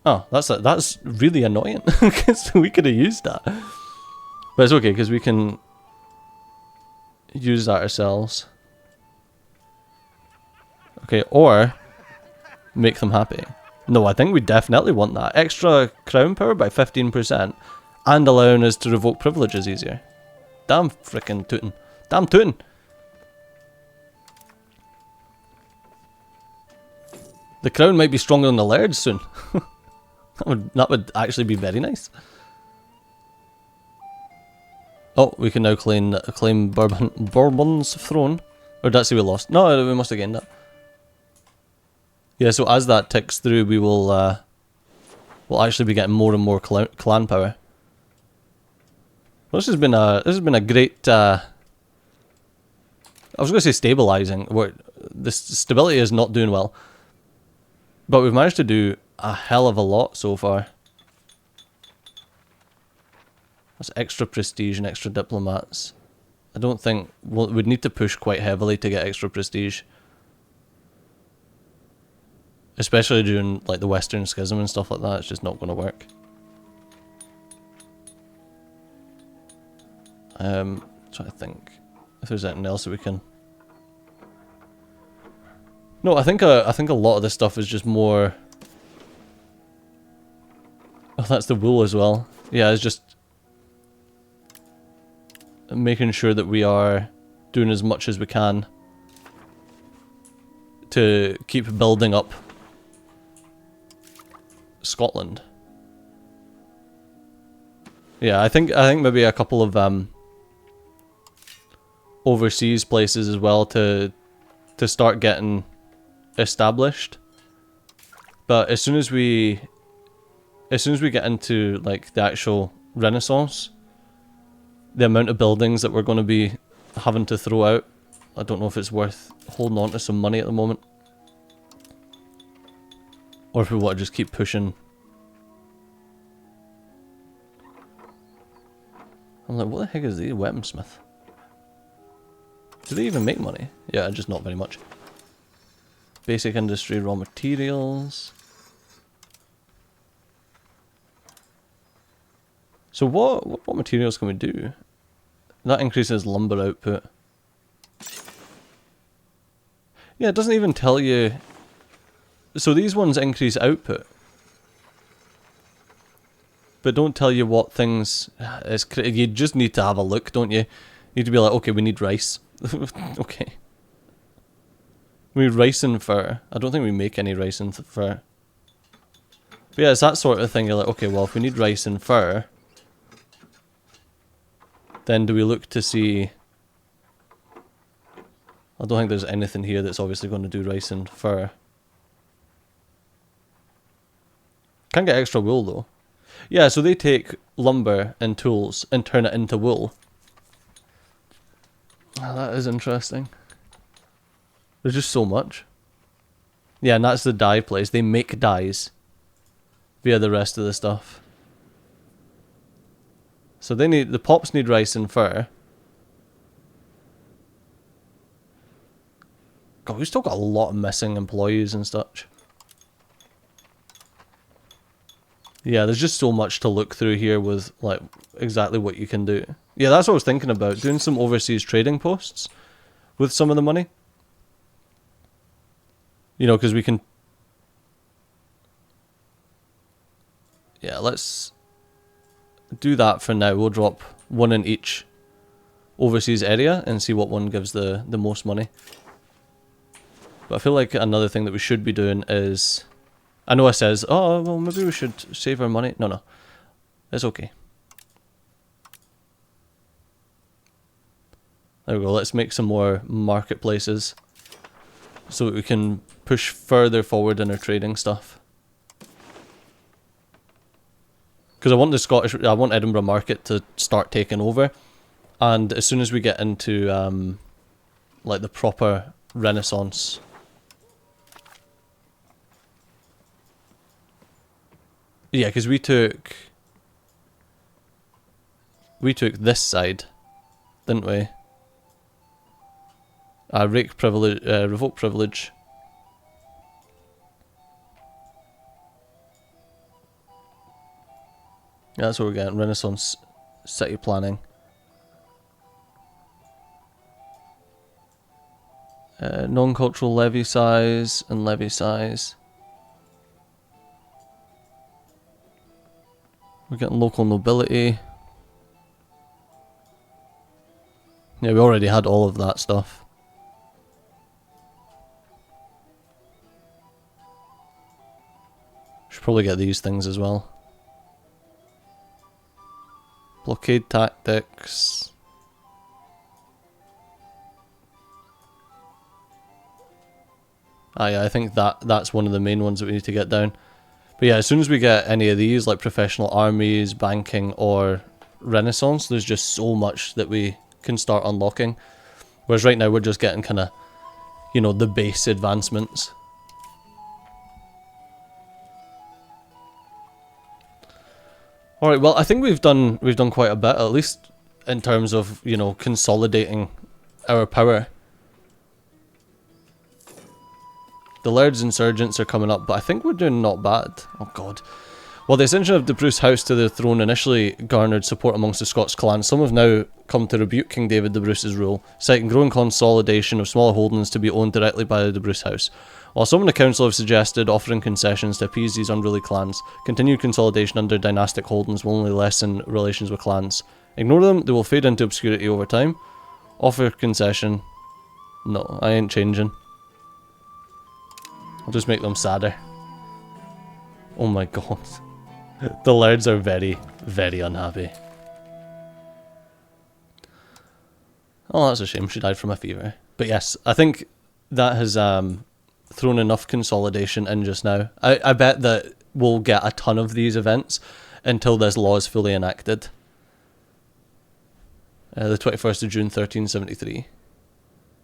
Oh, that's really annoying because we could have used that. But it's okay because we can use that ourselves. Okay, or make them happy. No, I think we definitely want that. Extra crown power by 15% and allowing us to revoke privileges easier. Damn frickin' tootin'. Damn tootin'. The crown might be stronger than the lairds soon. that would actually be very nice. Oh, we can now claim Bourbon's throne. Or did that say we lost? No, we must have gained that. Yeah, so as that ticks through, we will we'll actually be getting more and more clan power. Well, this has been a great I was going to say stabilizing. The stability is not doing well. But we've managed to do a hell of a lot so far. That's extra prestige and extra diplomats. I don't think... we'd need to push quite heavily to get extra prestige. Especially during like the Western Schism and stuff like that. It's just not going to work. Trying to think if there's anything else that we can... No, I think a lot of this stuff is just more... Oh, that's the wool as well. Yeah, it's just... making sure that we are doing as much as we can to keep building up Scotland. Yeah, I think maybe a couple of overseas places as well to start getting established. But as soon as we get into like the actual Renaissance, the amount of buildings that we're going to be having to throw out, I don't know if it's worth holding on to some money at the moment. Or if we want to just keep pushing. I'm like, what the heck is the weaponsmith? Do they even make money? Yeah, just not very much. Basic industry, raw materials. So what materials can we do? That increases lumber output. Yeah, it doesn't even tell you. So these ones increase output, but don't tell you what things. You just need to have a look, don't you? You need to be like, okay, we need rice. Okay. We need rice and fur. I don't think we make any rice and fur. But yeah, it's that sort of thing. You're like, okay, well, if we need rice and fur, then do we look to see... I don't think there's anything here that's obviously going to do rice and fur. Can get extra wool though. Yeah, so they take lumber and tools and turn it into wool. Oh, that is interesting. There's just so much. Yeah, and that's the dye place. They make dyes via the rest of the stuff. So they need, the pops need rice and fur. God, we've still got a lot of missing employees and such. Yeah, there's just so much to look through here with like exactly what you can do. Yeah, that's what I was thinking about, doing some overseas trading posts with some of the money. You know, because we can... Yeah, let's do that for now. We'll drop one in each overseas area and see what one gives the most money. But I feel like another thing that we should be doing is... I know it says, oh, well, maybe we should save our money. No. It's okay. There we go. Let's make some more marketplaces so that we can push further forward in our trading stuff. Because I want Edinburgh Market to start taking over. And as soon as we get into like the proper Renaissance... Yeah, because we took this side, didn't we? Rake privilege, revoke privilege. Yeah, that's what we're getting. Renaissance city planning. Non-cultural levy size and levy size. We're getting local nobility. Yeah, we already had all of that stuff. Should probably get these things as well. Blockade tactics. Yeah, I think that's one of the main ones that we need to get down. But yeah, as soon as we get any of these, like professional armies, banking, or Renaissance, there's just so much that we can start unlocking. Whereas right now we're just getting kind of, you know, the base advancements. Alright, well, I think we've done quite a bit, at least in terms of, you know, consolidating our power. The Laird's insurgents are coming up, but I think we're doing not bad. Oh god. While the ascension of the Bruce House to the throne initially garnered support amongst the Scots clans, some have now come to rebuke King David the Bruce's rule, citing growing consolidation of smaller holdings to be owned directly by the Bruce House. While some in the council have suggested offering concessions to appease these unruly clans, continued consolidation under dynastic holdings will only lessen relations with clans. Ignore them, they will fade into obscurity over time. Offer concession. No, I ain't changing. I'll just make them sadder. Oh my god. The Lairds are very, very unhappy. Oh, that's a shame. She died from a fever. But yes, I think that has thrown enough consolidation in just now. I bet that we'll get a ton of these events until this law is fully enacted. The 21st of June, 1373.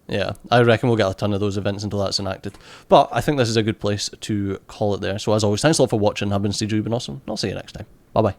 Yeah, I reckon we'll get a ton of those events until that's enacted. But I think this is a good place to call it there. So as always, thanks a lot for watching. I've been Steve, you've been awesome. And I'll see you next time. Bye bye.